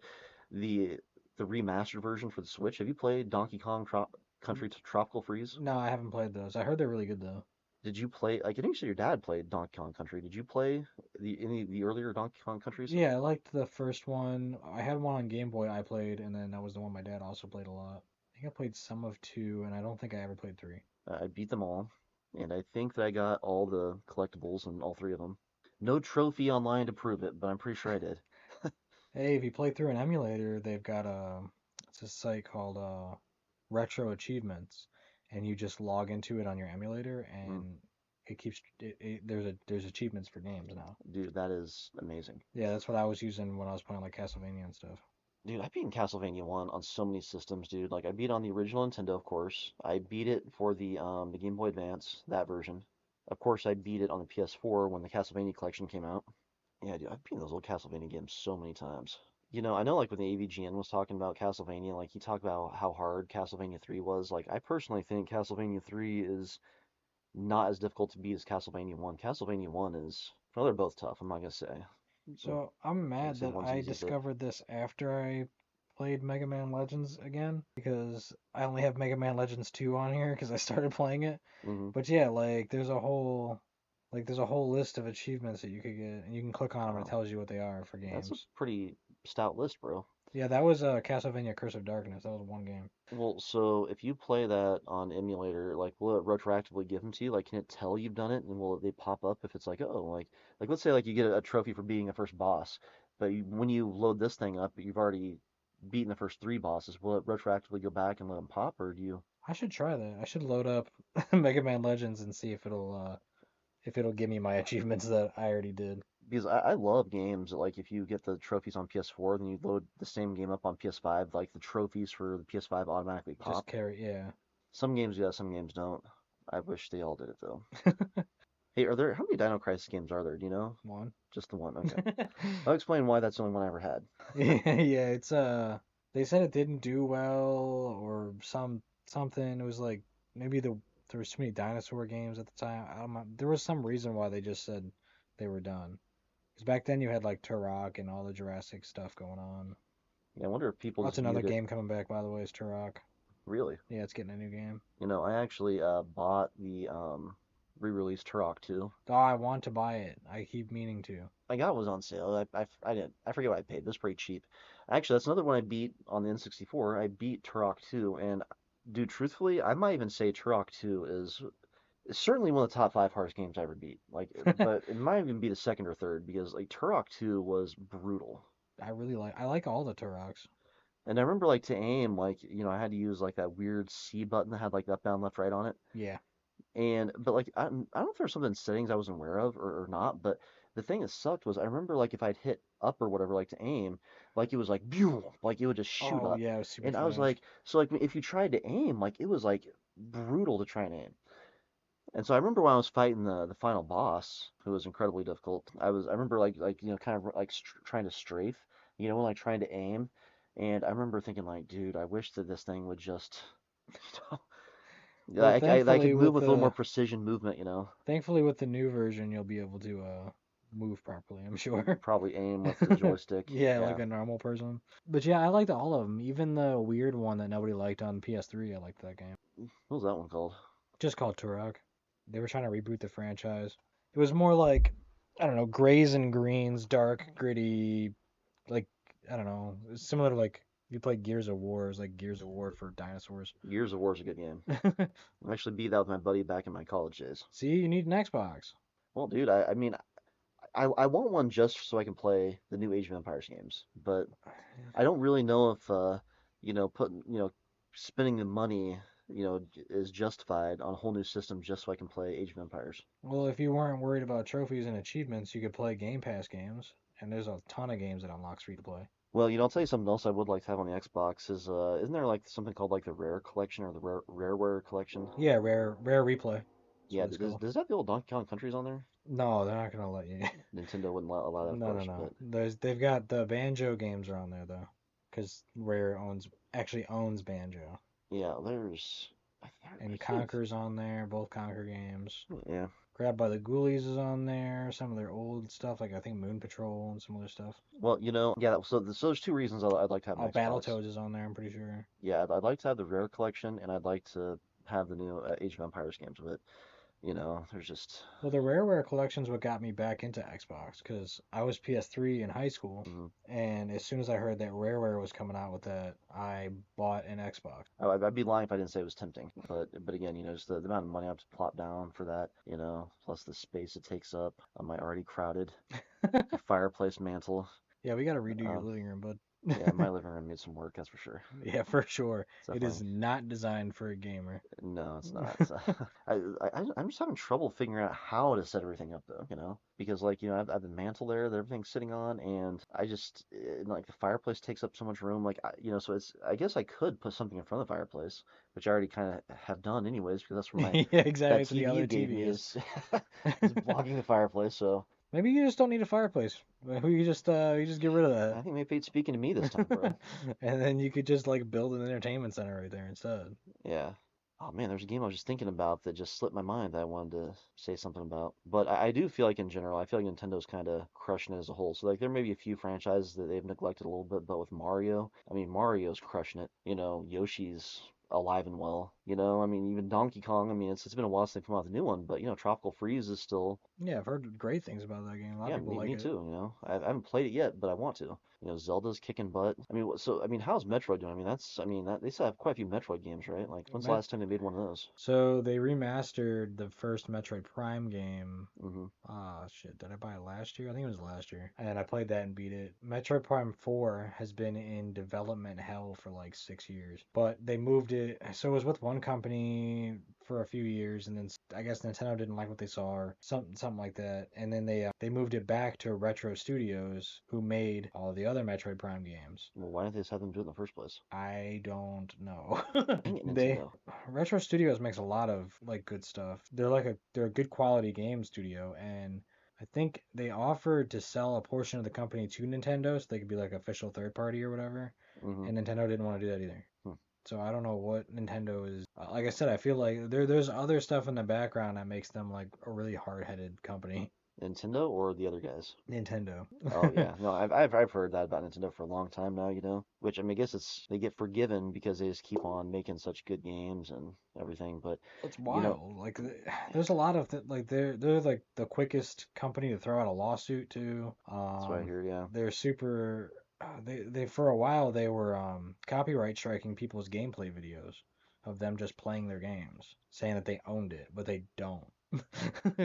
the the remastered version for the Switch. Have you played Donkey Kong N- Country Tropical Freeze? No, I haven't played those. I heard they're really good though. Did you play? Like I think you said your dad played Donkey Kong Country. Did you play any of the earlier Donkey Kong Countries? Yeah, I liked the first one. I had one on Game Boy I played, and then that was the one my dad also played a lot. I think I played some of two, and I don't think I ever played three. I beat them all, and I think that I got all the collectibles in all three of them. No trophy online to prove it, but I'm pretty sure I did. Hey, if you play through an emulator, they've got it's a site called Retro Achievements, and you just log into it on your emulator, Mm, and there's achievements for games now. dude, that is amazing. Yeah, that's what I was using when I was playing like Castlevania and stuff. Dude, I beat Castlevania 1 on so many systems, dude. Like I beat on the original Nintendo, of course. I beat it for the Game Boy Advance, that version. Of course, I beat it on the PS4 when the Castlevania collection came out. Yeah, dude, I've beaten those old Castlevania games so many times. I know like when the AVGN was talking about Castlevania, like he talked about how hard Castlevania 3 was. Like I personally think Castlevania 3 is not as difficult to beat as Castlevania 1. Castlevania 1 is, well, they're both tough, I'm not gonna say. I'm So I'm gonna mad say that one's I easy, but discovered this after I played Mega Man Legends again because I only have Mega Man Legends 2 on here because I started playing it. hmm But yeah, like there's a whole list of achievements that you could get, and you can click on them and it wow. tells you what they are for That's a games. pretty stout list, bro. Yeah, that was Castlevania Curse of Darkness. That was one game. Well, so if you play that on emulator, like, will it retroactively give them to you? Like, can it tell you've done it, and will they pop up if it's like, oh, like let's say like you get a trophy for beating a first boss, but when you load this thing up, you've already beaten the first three bosses. Will it retroactively go back and let them pop, or do you? I should try that. I should load up Mega Man Legends and see if it'll give me my achievements that I already did. Because I love games that, like, if you get the trophies on PS4, then you load the same game up on PS5, like the trophies for the PS5 automatically Just pop. carry, yeah. Some games do that, some games don't. I wish they all did it though. Hey, how many Dino Crisis games are there? Do you know? One. Just the one. Okay. I'll explain why that's the only one I ever had. Yeah, it's they said it didn't do well or something. It was like maybe there was too many dinosaur games at the time. I don't know. There was some reason why they just said they were done. Because back then you had like Turok and all the Jurassic stuff going on. Yeah, I wonder if people That's just another viewed it game coming back, by the way, is Turok. really. Yeah, it's getting a new game. I actually bought the re-released Turok 2. Oh, I want to buy it. I keep meaning to. I got it was on sale. I didn't. I forget what I paid. It was pretty cheap. Actually, that's another one I beat on the N64. I beat Turok 2, and dude, truthfully, I might even say Turok 2 is certainly one of the top five hardest games I ever beat. Like, but it might even be the second or third because like Turok 2 was brutal. I like all the Turoks. And I remember like to aim, like, I had to use like that weird C button that had like up, down, left, right on it. Yeah. But like I don't know if there was something in settings I wasn't aware of or not, but the thing that sucked was I remember like if I'd hit up or whatever like to aim, like it was like pew, like it would just shoot Oh up. yeah, it was super And I was fast. like, so like if you tried to aim, like it was like brutal to try and aim. And so I remember when I was fighting the final boss, who was incredibly difficult. I remember like kind of like trying to strafe, like trying to aim, And I remember thinking like, dude, I wish that this thing would just, Well, I could move with a little more precision movement, thankfully with the new version, you'll be able to move properly, I'm sure. probably aim with the joystick. Yeah, like Yeah. a normal person. But yeah, I liked all of them. Even the weird one that nobody liked on PS3, I liked that game. What was that one called? Just called Turok. They were trying to reboot the franchise. It was more like, I don't know, grays and greens, dark, gritty, like, I don't know, similar to like you play Gears of War, it's like Gears of War for dinosaurs. Gears of War is a good game. I actually beat that with my buddy back in my college days. See, you need an Xbox. Well, dude, I mean, I want one just so I can play the new Age of Empires games, but I don't really know if putting spending the money is justified on a whole new system just so I can play Age of Empires. Well, if you weren't worried about trophies and achievements, you could play Game Pass games, and there's a ton of games that unlock free to play. Well, I'll tell you something else I would like to have on the Xbox is isn't there like something called like the Rare Collection or the Rareware Collection? Yeah, rare replay. That's Yeah, what it's does called. does that have the old Donkey Kong countries on there? No, they're not gonna let you. Nintendo wouldn't allow that, of No, no, course, no. but They've got the Banjo games are on there though, because Rare actually owns Banjo, yeah, there's I and feel like Conker's on there. Both Conker games. yeah. Grabbed by the Ghoulies is on there. Some of their old stuff, like I think Moon Patrol and some other stuff. Well, yeah. So there's two reasons I'd like to have Oh, an Xbox. Battletoads is on there. I'm pretty sure. Yeah, I'd like to have the Rare Collection, and I'd like to have the new Age of Empires games with it. There's just Well, the Rareware collection's what got me back into Xbox because I was PS3 in high school, mhm. and as soon as I heard that Rareware was coming out with that, I bought an Xbox. I'd be lying if I didn't say it was tempting. But again, just the amount of money I have to plop down for that, plus the space it takes up on my already crowded fireplace mantle. Yeah, we got to redo your Um, living room, bud. yeah, my living room needs some work, that's for sure. Yeah, for sure. It's It is definitely not designed for a gamer. no, it's not. I'm just having trouble figuring out how to set everything up though, because like I have the mantle there that everything's sitting on, and like the fireplace takes up so much room, like so I guess I could put something in front of the fireplace, which I already kind of have done anyways, because that's where my Yeah, exactly. that That's what the TV other you gave TV me is. is blocking the fireplace, so Maybe you just don't need a fireplace. You just get rid of I think maybe it's speaking to me this time, bro. that. And then you could just like build an entertainment center right there instead. Yeah. Oh man, there's a game I was just thinking about that just slipped my mind that I wanted to say something about. But I do feel like in general, I feel like Nintendo's kind of crushing it as a whole. So like there may be a few franchises that they've neglected a little bit, but with Mario, I mean Mario's crushing it. Yoshi's alive and well. I mean even Donkey Kong. I mean it's been a while since they've come out with a new one, but Tropical Freeze is still Yeah, I've heard great things about that game. A lot of yeah, people me, like me it. too. I haven't played it yet, but I want to. Zelda's kicking butt. I mean, I mean, how's Metroid doing? I mean, they still have quite a few Metroid games, right? Like, when's the Met last time they made one of those? So they remastered the first Metroid Prime game. Hmm. Ah, shit. Did I buy it last year? I think it was last year. And I played that and beat it. Metroid Prime 4 has been in development hell for like 6 years. But they moved it. So it was with one company for a few years, and then I guess Nintendo didn't like what they saw or something like that. And then they moved it back to Retro Studios, who made all the other Metroid Prime games. Well, why didn't they just have them do it in the first place? I don't know. Dang it, They Nintendo. Retro Studios makes a lot of like good stuff. They're a good quality game studio, and I think they offered to sell a portion of the company to Nintendo so they could be like official third party or whatever, Hmm. and Nintendo didn't want to do that either. Hmm. So I don't know what Nintendo is. Like I said, I feel like there's other stuff in the background that makes them like a really hard-headed company. Nintendo or the other guys? Nintendo. Oh yeah, no, I've heard that about Nintendo for a long time now, Which I mean, I guess they get forgiven because they just keep on making such good games and everything. But It's you know, wild. Like there's a lot of like they're like the quickest company to throw out a lawsuit to. that's what I hear. Yeah. They're super. They for a while they were copyright striking people's gameplay videos of them just playing their games, saying that they owned it, but they don't.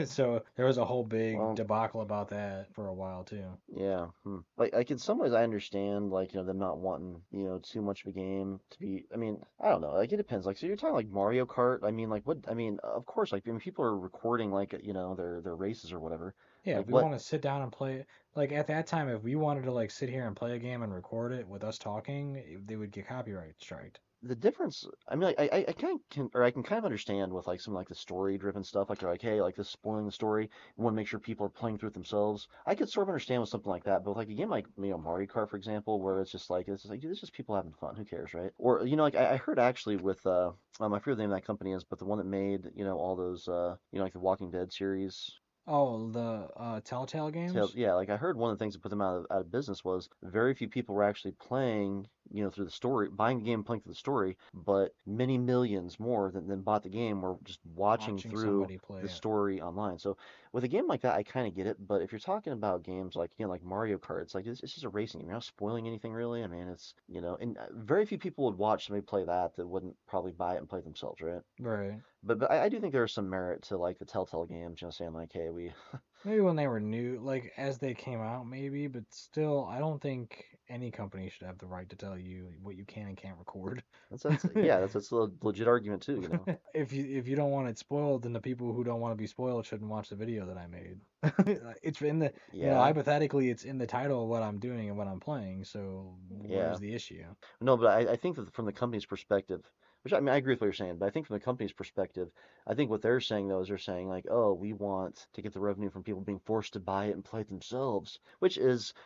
So there was a whole big Well, debacle about that for a while too. yeah. Like in some ways I understand like them not wanting too much of a game to be. I mean I don't know. Like it depends. Like so you're talking like Mario Kart. I mean like what? I mean of course like I mean people are recording like their races or whatever. Yeah, Like if we what? want to sit down and play, like at that time, if we wanted to like sit here and play a game and record it with us talking, they would get copyright striked. the difference, I mean, like, I kind of can, or I can kind of understand with like some like the story-driven stuff, like they're like, hey, like this is spoiling the story. We want to make sure people are playing through it themselves. I could sort of understand with something like that, but with like a game like Mario Kart, for example, where it's just like, dude, it's just people having fun. Who cares, right? Or like I heard actually with I forget what the name of that company is, but the one that made all those like the Walking Dead series. Oh, the Telltale games? Yeah, like I heard one of the things that put them out of business was very few people were actually playing, through the story, buying the game and playing through the story, but many millions more than bought the game were just watching Watching through somebody play the it. story online. So with a game like that, I kind of get it, but if you're talking about games like, again, like Mario Kart, it's like it's just a racing game. You're not spoiling anything really. I mean, and very few people would watch somebody play that wouldn't probably buy it and play it themselves, right? Right. But I do think there's some merit to like the Telltale games, saying like, hey, we Maybe when they were new, like as they came out, maybe, but still, I don't think any company should have the right to tell you what you can and can't record. that's yeah, that's a legit argument too, If you don't want it spoiled, then the people who don't want to be spoiled shouldn't watch the video that I made. It's in the, Yeah, hypothetically, it's in the title of what I'm doing and what I'm playing. So yeah. where's the issue? No, but I think that from the company's perspective, which I mean, I agree with what you're saying, but I think from the company's perspective, I think what they're saying though is they're saying like, oh, we want to get the revenue from people being forced to buy it and play it themselves, which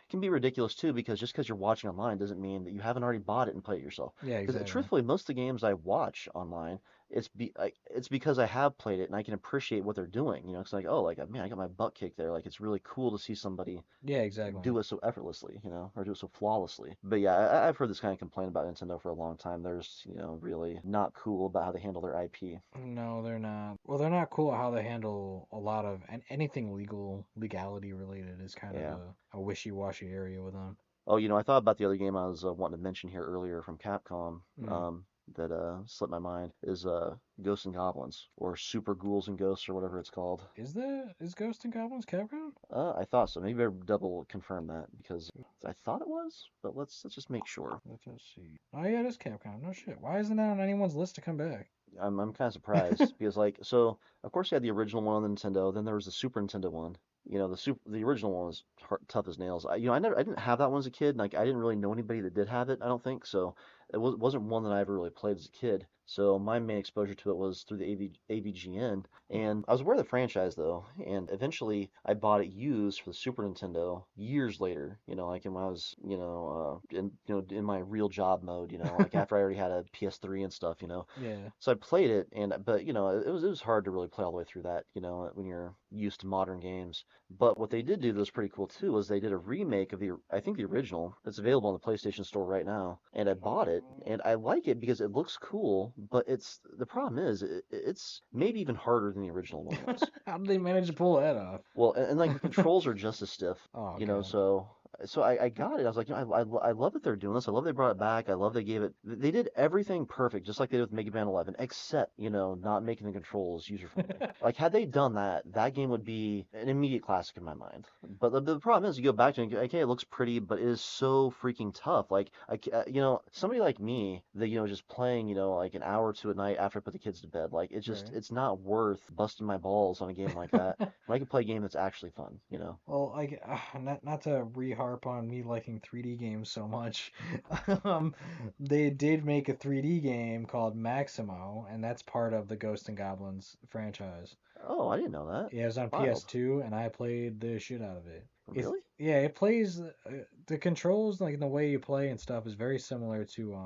can be ridiculous too, because just because you're watching online doesn't mean that you haven't already bought it and played it yourself. Yeah, Because exactly. truthfully, most of the games I watch online, it's because I have played it and I can appreciate what they're doing. It's like, oh, like man, I got my butt kicked there. Like it's really cool to see somebody Yeah, exactly. do it so effortlessly, or do it so flawlessly. But yeah, I've heard this kind of complaint about Nintendo for a long time. There's, really not cool about how they handle their IP. No, they're not. Well, they're not cool at how they handle a lot of and anything legality related is kind of Yeah. a wishy-washy area with them. Oh, I thought about the other game I was wanting to mention here earlier from Capcom. Mm. That slipped my mind is Ghosts and Goblins or Super Ghouls and Ghosts or whatever it's called. Is Ghost and Goblins Capcom? I thought so. Maybe I better double confirm that because I thought it was, but let's just make sure. Let's just see. Oh yeah, it is Capcom. No shit. Why isn't that on anyone's list to come back? I'm kind of surprised because like so of course you had the original one on the Nintendo, then there was the Super Nintendo one. The original one was tough as nails. I didn't have that one as a kid. Like I didn't really know anybody that did have it. I don't think so. Wasn't one that I ever really played as a kid. So my main exposure to it was through the AVGN, and I was aware of the franchise though. And eventually I bought it used for the Super Nintendo years later. Like when I was in my real job mode. Like after I already had a PS3 and stuff. Yeah. So I played it, but it was hard to really play all the way through that, when you're used to modern games. But what they did do that was pretty cool too was they did a remake of I think the original. It's available on the PlayStation Store right now, and I bought it, and I like it because it looks cool. But the problem is it's maybe even harder than the original one was. How did they manage to pull that off? Well, and like the controls are just as stiff, Oh god. so I got it. I was like, I love that they're doing this. I love they brought it back. I love they gave it. They did everything perfect, just like they did with Mega Man 11, except not making the controls user friendly. Like had they done that, that game would be an immediate classic in my mind. But the problem is, you go back to it, and okay, it looks pretty, but it is so freaking tough. Like somebody like me that just playing like an hour or two a night after I put the kids to bed, like Right. it's not worth busting my balls on a game like that when I can play a game that's actually fun. Well, not to re-harp on me liking 3D games so much. They did make a 3D game called Maximo, and that's part of the Ghost and Goblins franchise. Oh, I didn't know that. Yeah, it was on Wild. PS2, and I played the shit out of it. Really? It plays the controls like the way you play and stuff is very similar to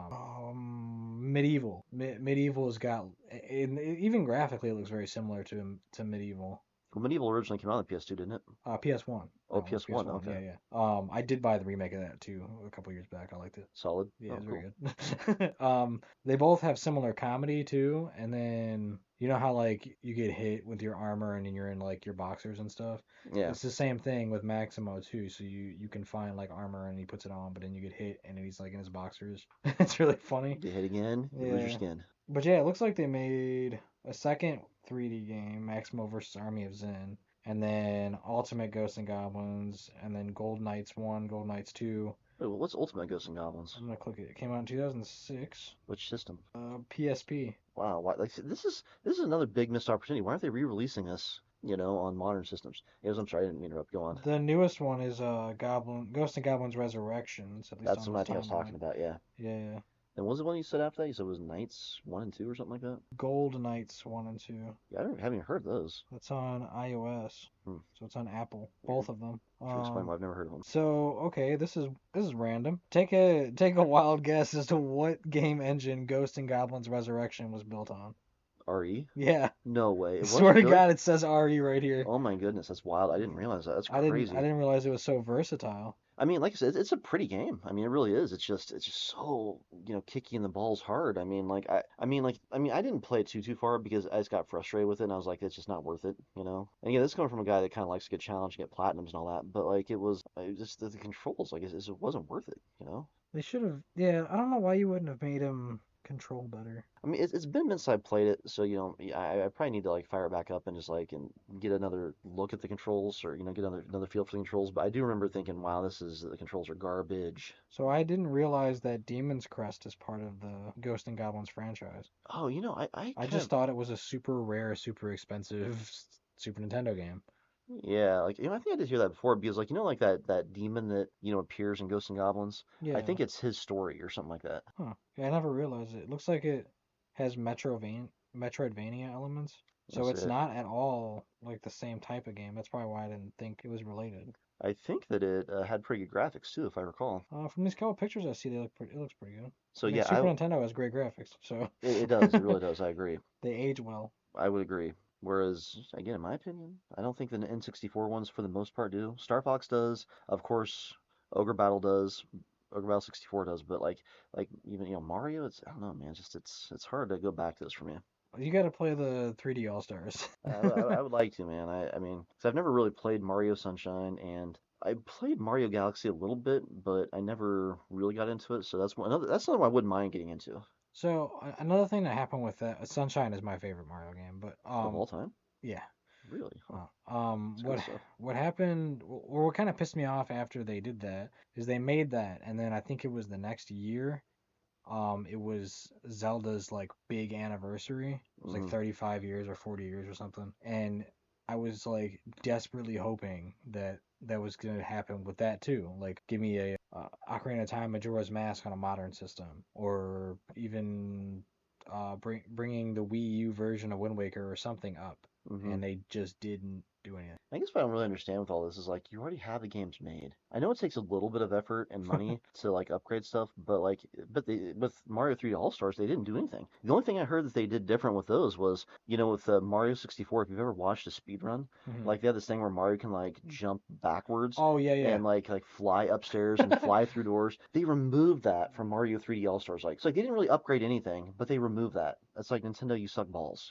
Medieval. Medieval's got even graphically it looks very similar to Medieval. Well, Medieval originally came out on the PS2, didn't it? PS1. Oh, That one was PS1. PS1. Okay. Yeah, yeah. I did buy the remake of that too a couple years back. I liked it. Solid. Yeah, Oh, it's cool. very good. They both have similar comedy too, and then you know how like you get hit with your armor and then you're in like your boxers and stuff. Yeah. It's the same thing with Maximo too. So you can find like armor and he puts it on, but then you get hit and then he's like in his boxers. It's really funny. Get hit again, you lose your Yeah, skin. but yeah, it looks like they made a second 3D game, Maximo versus Army of Zen, and then Ultimate Ghosts and Goblins, and then Gold Knights 1, Gold Knights 2. Wait, what's Ultimate Ghosts and Goblins? I'm gonna click it. It came out in 2006. Which system? PSP. Wow. Why, like this is another big missed opportunity. Why aren't they re-releasing this? On modern systems. I'm sorry, I didn't mean to interrupt. Go on. The newest one is Ghost and Goblins Resurrections, at least That's on the this one I think I was talking timeline. about. Yeah. Yeah. And what was the one you said after that? You said it was Knights 1 and 2 or something like that? Gold Knights 1 and 2. Yeah, haven't even heard of those. That's on iOS. Hmm, So it's on Apple, weird. both of them. Should explain why I've never heard of them. So okay, this is random. Take a wild guess as to what game engine Ghost and Goblins Resurrection was built on. RE? Yeah, No way. I It swear wasn't to really? God, it says RE right here. Oh my goodness, that's wild. I didn't realize that. That's I crazy. didn't realize it was so versatile. I mean, like I said, it's a pretty game. I mean, it really is. It's just so, kicky in the balls hard. I mean, I didn't play it too far because I just got frustrated with it and I was like, it's just not worth it. And yeah, this is coming from a guy that kind of likes to get challenged, get platinums and all that, but like it just the controls, like it wasn't worth it. They should have. Yeah, I don't know why you wouldn't have made him control better. I mean, it's been a minute since I played it, so yeah, I probably need to like fire it back up and just like and get another look at the controls or get another feel for the controls. But I do remember thinking, wow, the controls are garbage. So I didn't realize that Demon's Crest is part of the Ghost and Goblins franchise. Oh, I I kind just of thought it was a super rare, super expensive Super Nintendo game. yeah, like I think I did hear that before because like like that demon that appears in Ghosts and Goblins. I Yeah. think it's his story or something like that. Huh. Yeah, I never realized it. It looks like it has Metroidvania elements. So That's it's it. not at all like the same type of game. That's probably why I didn't think it was related. I think that it had pretty good graphics too, if I recall. From these couple pictures I see, it looks pretty good. So I mean, yeah, Super Nintendo has great graphics, so it does, it really does. I agree. they age well. I would agree. Whereas, again, in my opinion, I don't think the N64 ones for the most part do. Star Fox does, of course. Ogre Battle does. Ogre Battle 64 does, but like even Mario, it's I don't know, man. It's hard to go back to this for me. You got to play the 3D All Stars. I would like to, man. I mean, 'cause I've never really played Mario Sunshine, and I played Mario Galaxy a little bit, but I never really got into it. So that's another one I wouldn't mind getting into So another thing that happened with that, Sunshine is my favorite Mario game, but of all time. yeah. Really? Huh. It's good What stuff. what happened, or what kind of pissed me off after they did that, is they made that, and then I think it was the next year, it was Zelda's like big anniversary. It was like Hmm. 35 years or 40 years or something, and I was like desperately hoping that that was gonna happen with that too. Like, give me a Ocarina of Time Majora's Mask on a modern system, or even bringing the Wii U version of Wind Waker or something up, Hmm. and they just didn't do anything. I guess what I don't really understand with all this is like you already have the games made. I know it takes a little bit of effort and money to like upgrade stuff, but with Mario 3D All Stars they didn't do anything. The only thing I heard that they did different with those was with Mario 64. If you've ever watched a speed run, Hmm. like they had this thing where Mario can like jump backwards Oh yeah, yeah. and like fly upstairs and fly through doors. They removed that from Mario 3D All Stars. Like so like, they didn't really upgrade anything, but they removed that. That's like Nintendo, you suck balls.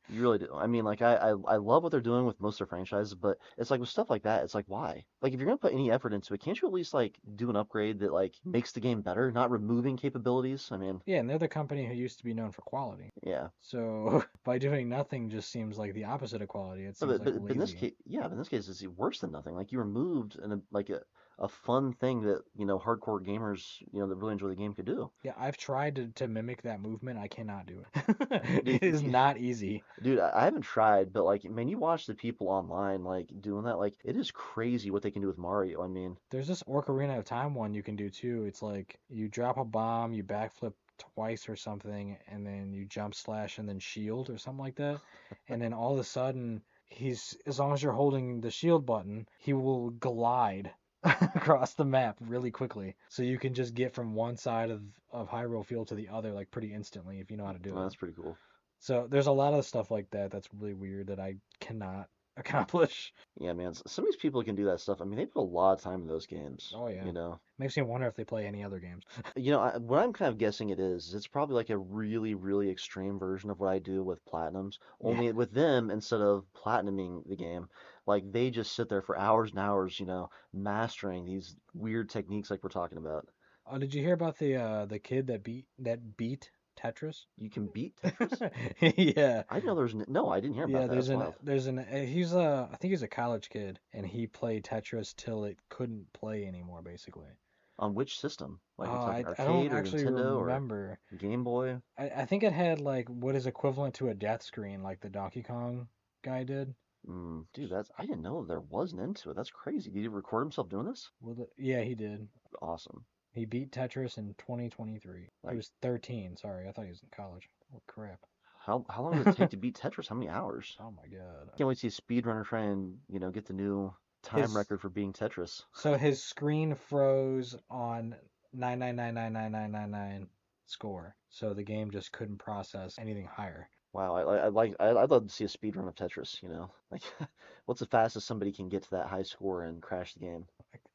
You really do. I mean, like I love what they're doing with most of their franchises, but it's like with stuff like that, it's like why? Like if you're gonna put any effort into it, can't you at least like do an upgrade that like makes the game better, not removing capabilities? I mean, Yeah, and they're the company who used to be known for quality. yeah. So by doing nothing just seems like the opposite of quality. It seems like But in this lazy. case, yeah, but in this case, it's worse than nothing. Like you removed a fun thing that hardcore gamers that really enjoy the game could do. Yeah, I've tried to mimic that movement. I cannot do it. It is Dude, not easy. dude, I haven't tried, but like, man, you watch the people online like doing that, like it is crazy what they can do with Mario. I mean, There's this Ocarina of Time one you can do too. It's like you drop a bomb, you backflip twice or something, and then you jump slash and then shield or something like that. And then all of a sudden, as long as you're holding the shield button, he will glide across the map really quickly. So you can just get from one side of Hyrule Field to the other like pretty instantly if you know how to do well, it. that's pretty cool. So there's a lot of stuff like that that's really weird that I cannot accomplish. Yeah, man. Some of these people can do that stuff. I mean, they put a lot of time in those games. Oh yeah. You know. Makes me wonder if they play any other games. What I'm kind of guessing it is it's probably like a really, really extreme version of what I do with platinums. Yeah. Only with them, instead of platinuming the game, like they just sit there for hours and hours, mastering these weird techniques like we're talking about. Oh, did you hear about the kid that beat Tetris? You can beat Tetris? Yeah. I didn't know no, I didn't hear about Yeah, that. That's wild. he's a I think he's a college kid and he played Tetris till it couldn't play anymore basically. On which system? Like Oh, we talking I don't arcade or actually Nintendo or remember. Game Boy? I think it had like what is equivalent to a death screen like the Donkey Kong guy did. Dude, I didn't know there was an end to it. That's crazy. Did he record himself doing this? Yeah, he did. Awesome. He beat Tetris in 2023. He Like, was 13. Sorry, I thought he was in college. Oh crap. how long does it take to beat Tetris? How many hours? Oh my god. Can't wait to see a speedrunner try and, get the new time His record for beating Tetris. so his screen froze on 9999999 score. So the game just couldn't process anything higher. Wow, I'd love to see a speedrun of Tetris, Like, what's the fastest somebody can get to that high score and crash the game?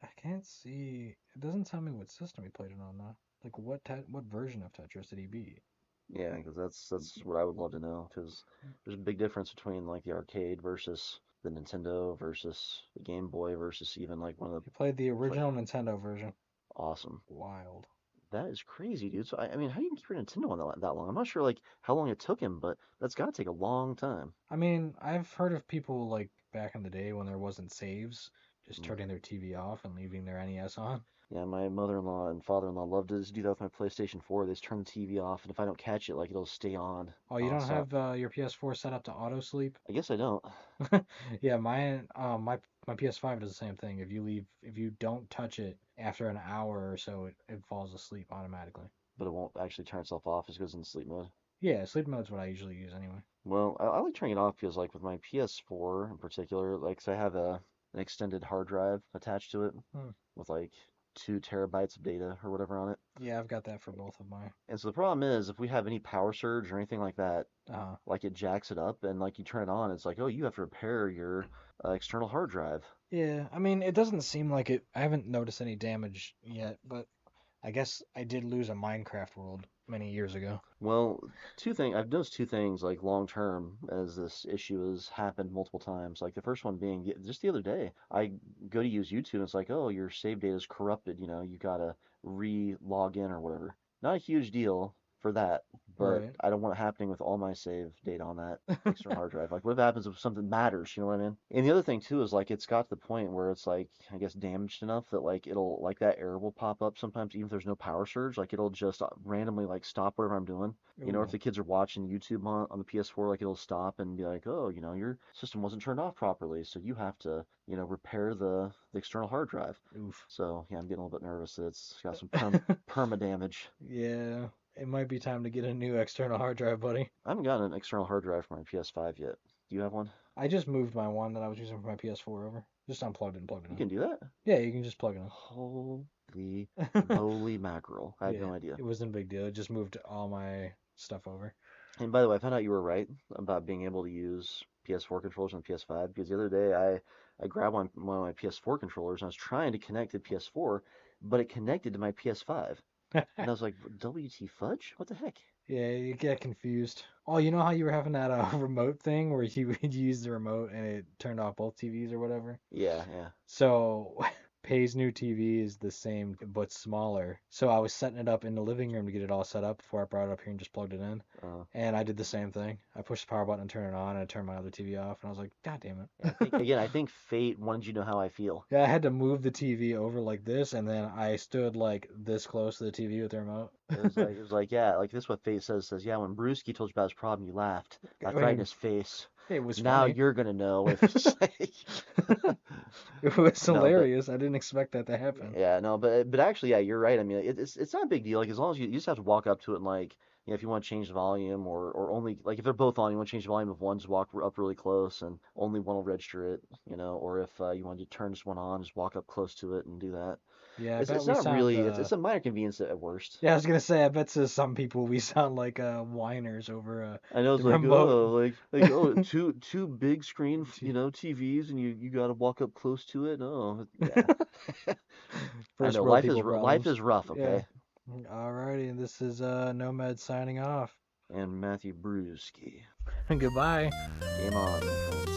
I can't see. It doesn't tell me what system he played it on though. Like what version of Tetris did he beat? Yeah, because that's what I would love to know, because there's a big difference between like the arcade versus the Nintendo versus the Game Boy versus even like one of He played the the play. original Nintendo version. Awesome. Wild. That is crazy, dude. So I mean, how do you keep your Nintendo on that long? I'm not sure like how long it took him, but that's got to take a long time. I mean, I've heard of people like back in the day when there wasn't saves, just Mm. turning their TV off and leaving their NES on. Yeah, my mother-in-law and father-in-law love to just do that with my PlayStation 4. They just turn the TV off, and if I don't catch it, like it'll stay on Oh, you don't nonstop. have your PS4 set up to auto sleep? I guess I don't, Yeah, mine, my PS5 does the same thing. If you don't touch it after an hour or so, it falls asleep automatically. but it won't actually turn itself off. It just goes into sleep mode. Yeah, sleep mode's what I usually use anyway. Well, I like turning it off because, like, with my PS4 in particular, like, 'cause I have an extended hard drive attached to it Hmm. with like 2 terabytes of data or whatever on it. Yeah, I've got that for both of mine. And so the problem is, if we have any power surge or anything like that, Uh, like it jacks it up, and like you turn it on, it's like, oh, you have to repair your external hard drive. yeah, I mean, it doesn't seem like it. I haven't noticed any damage yet, but I guess I did lose a Minecraft world many years ago. Well, I've noticed two things like long term as this issue has happened multiple times. Like the first one being just the other day, I go to use YouTube and it's like, oh, your save data is corrupted. You gotta re-log in or whatever. Not a huge deal for that, but Right. I don't want it happening with all my save data on that external hard drive. Like, what happens if something matters? You know what I mean? And the other thing too is like it's got to the point where it's like I guess damaged enough that like it'll like that error will pop up sometimes even if there's no power surge. Like it'll just randomly like stop whatever I'm doing. If Ooh. the kids are watching YouTube on the PS4, like it'll stop and be like, oh, your system wasn't turned off properly, so you have to, repair the external hard drive. Oof. So yeah, I'm getting a little bit nervous that it's got some perma damage. Yeah, it might be time to get a new external hard drive, buddy. I haven't gotten an external hard drive for my PS5 yet. Do you have one? I just moved my one that I was using for my PS4 over. Just unplugged it and plugged it You in. can do that? Yeah, you can just plug it Holy in. moly mackerel. I had Yeah, no idea. it wasn't a big deal. It just moved all my stuff over. And by the way, I found out you were right about being able to use PS4 controllers on the PS5 because the other day I grabbed one of my PS4 controllers and I was trying to connect to PS4, but it connected to my PS5. And I was like, WT fudge? What the heck? Yeah, you get confused. Oh, you know how you were having that remote thing where you would use the remote and it turned off both TVs or whatever? Yeah, yeah. So Pay's new TV is the same but smaller. So I was setting it up in the living room to get it all set up before I brought it up here and just plugged it in. Uh, And I did the same thing. I pushed the power button and turned it on and I turned my other TV off and I was like, God damn I it. think again, I think fate wanted you to know how I feel. Yeah, I had to move the TV over like this and then I stood like this close to the TV with the remote. It was like, yeah, like this is what fate says, yeah, when Brewski told you about his problem, you laughed. I Laughed right in mean, his face. it was Now funny. you're gonna know if it's like It was no, but hilarious. I didn't expect that to happen. yeah, no, but actually, yeah, you're right. I mean, it's not a big deal. Like as long as you just have to walk up to it and like, if you want to change the volume or only like if they're both on, you want to change the volume of one, just walk up really close and only one will register it, or if you want to turn this one on, just walk up close to it and do that. Yeah, I It's bet it's we not sound really it's a minor convenience at worst. yeah, I was gonna say I bet to some people we sound like whiners over I know the it's like remote. oh like oh two big screen T- TVs and you got to walk up close to it. Oh yeah, I First know world life is people life problems. is rough. Yeah. Okay, Alrighty, and this is Nomad signing off. and Matthew Brewski, Goodbye. game on.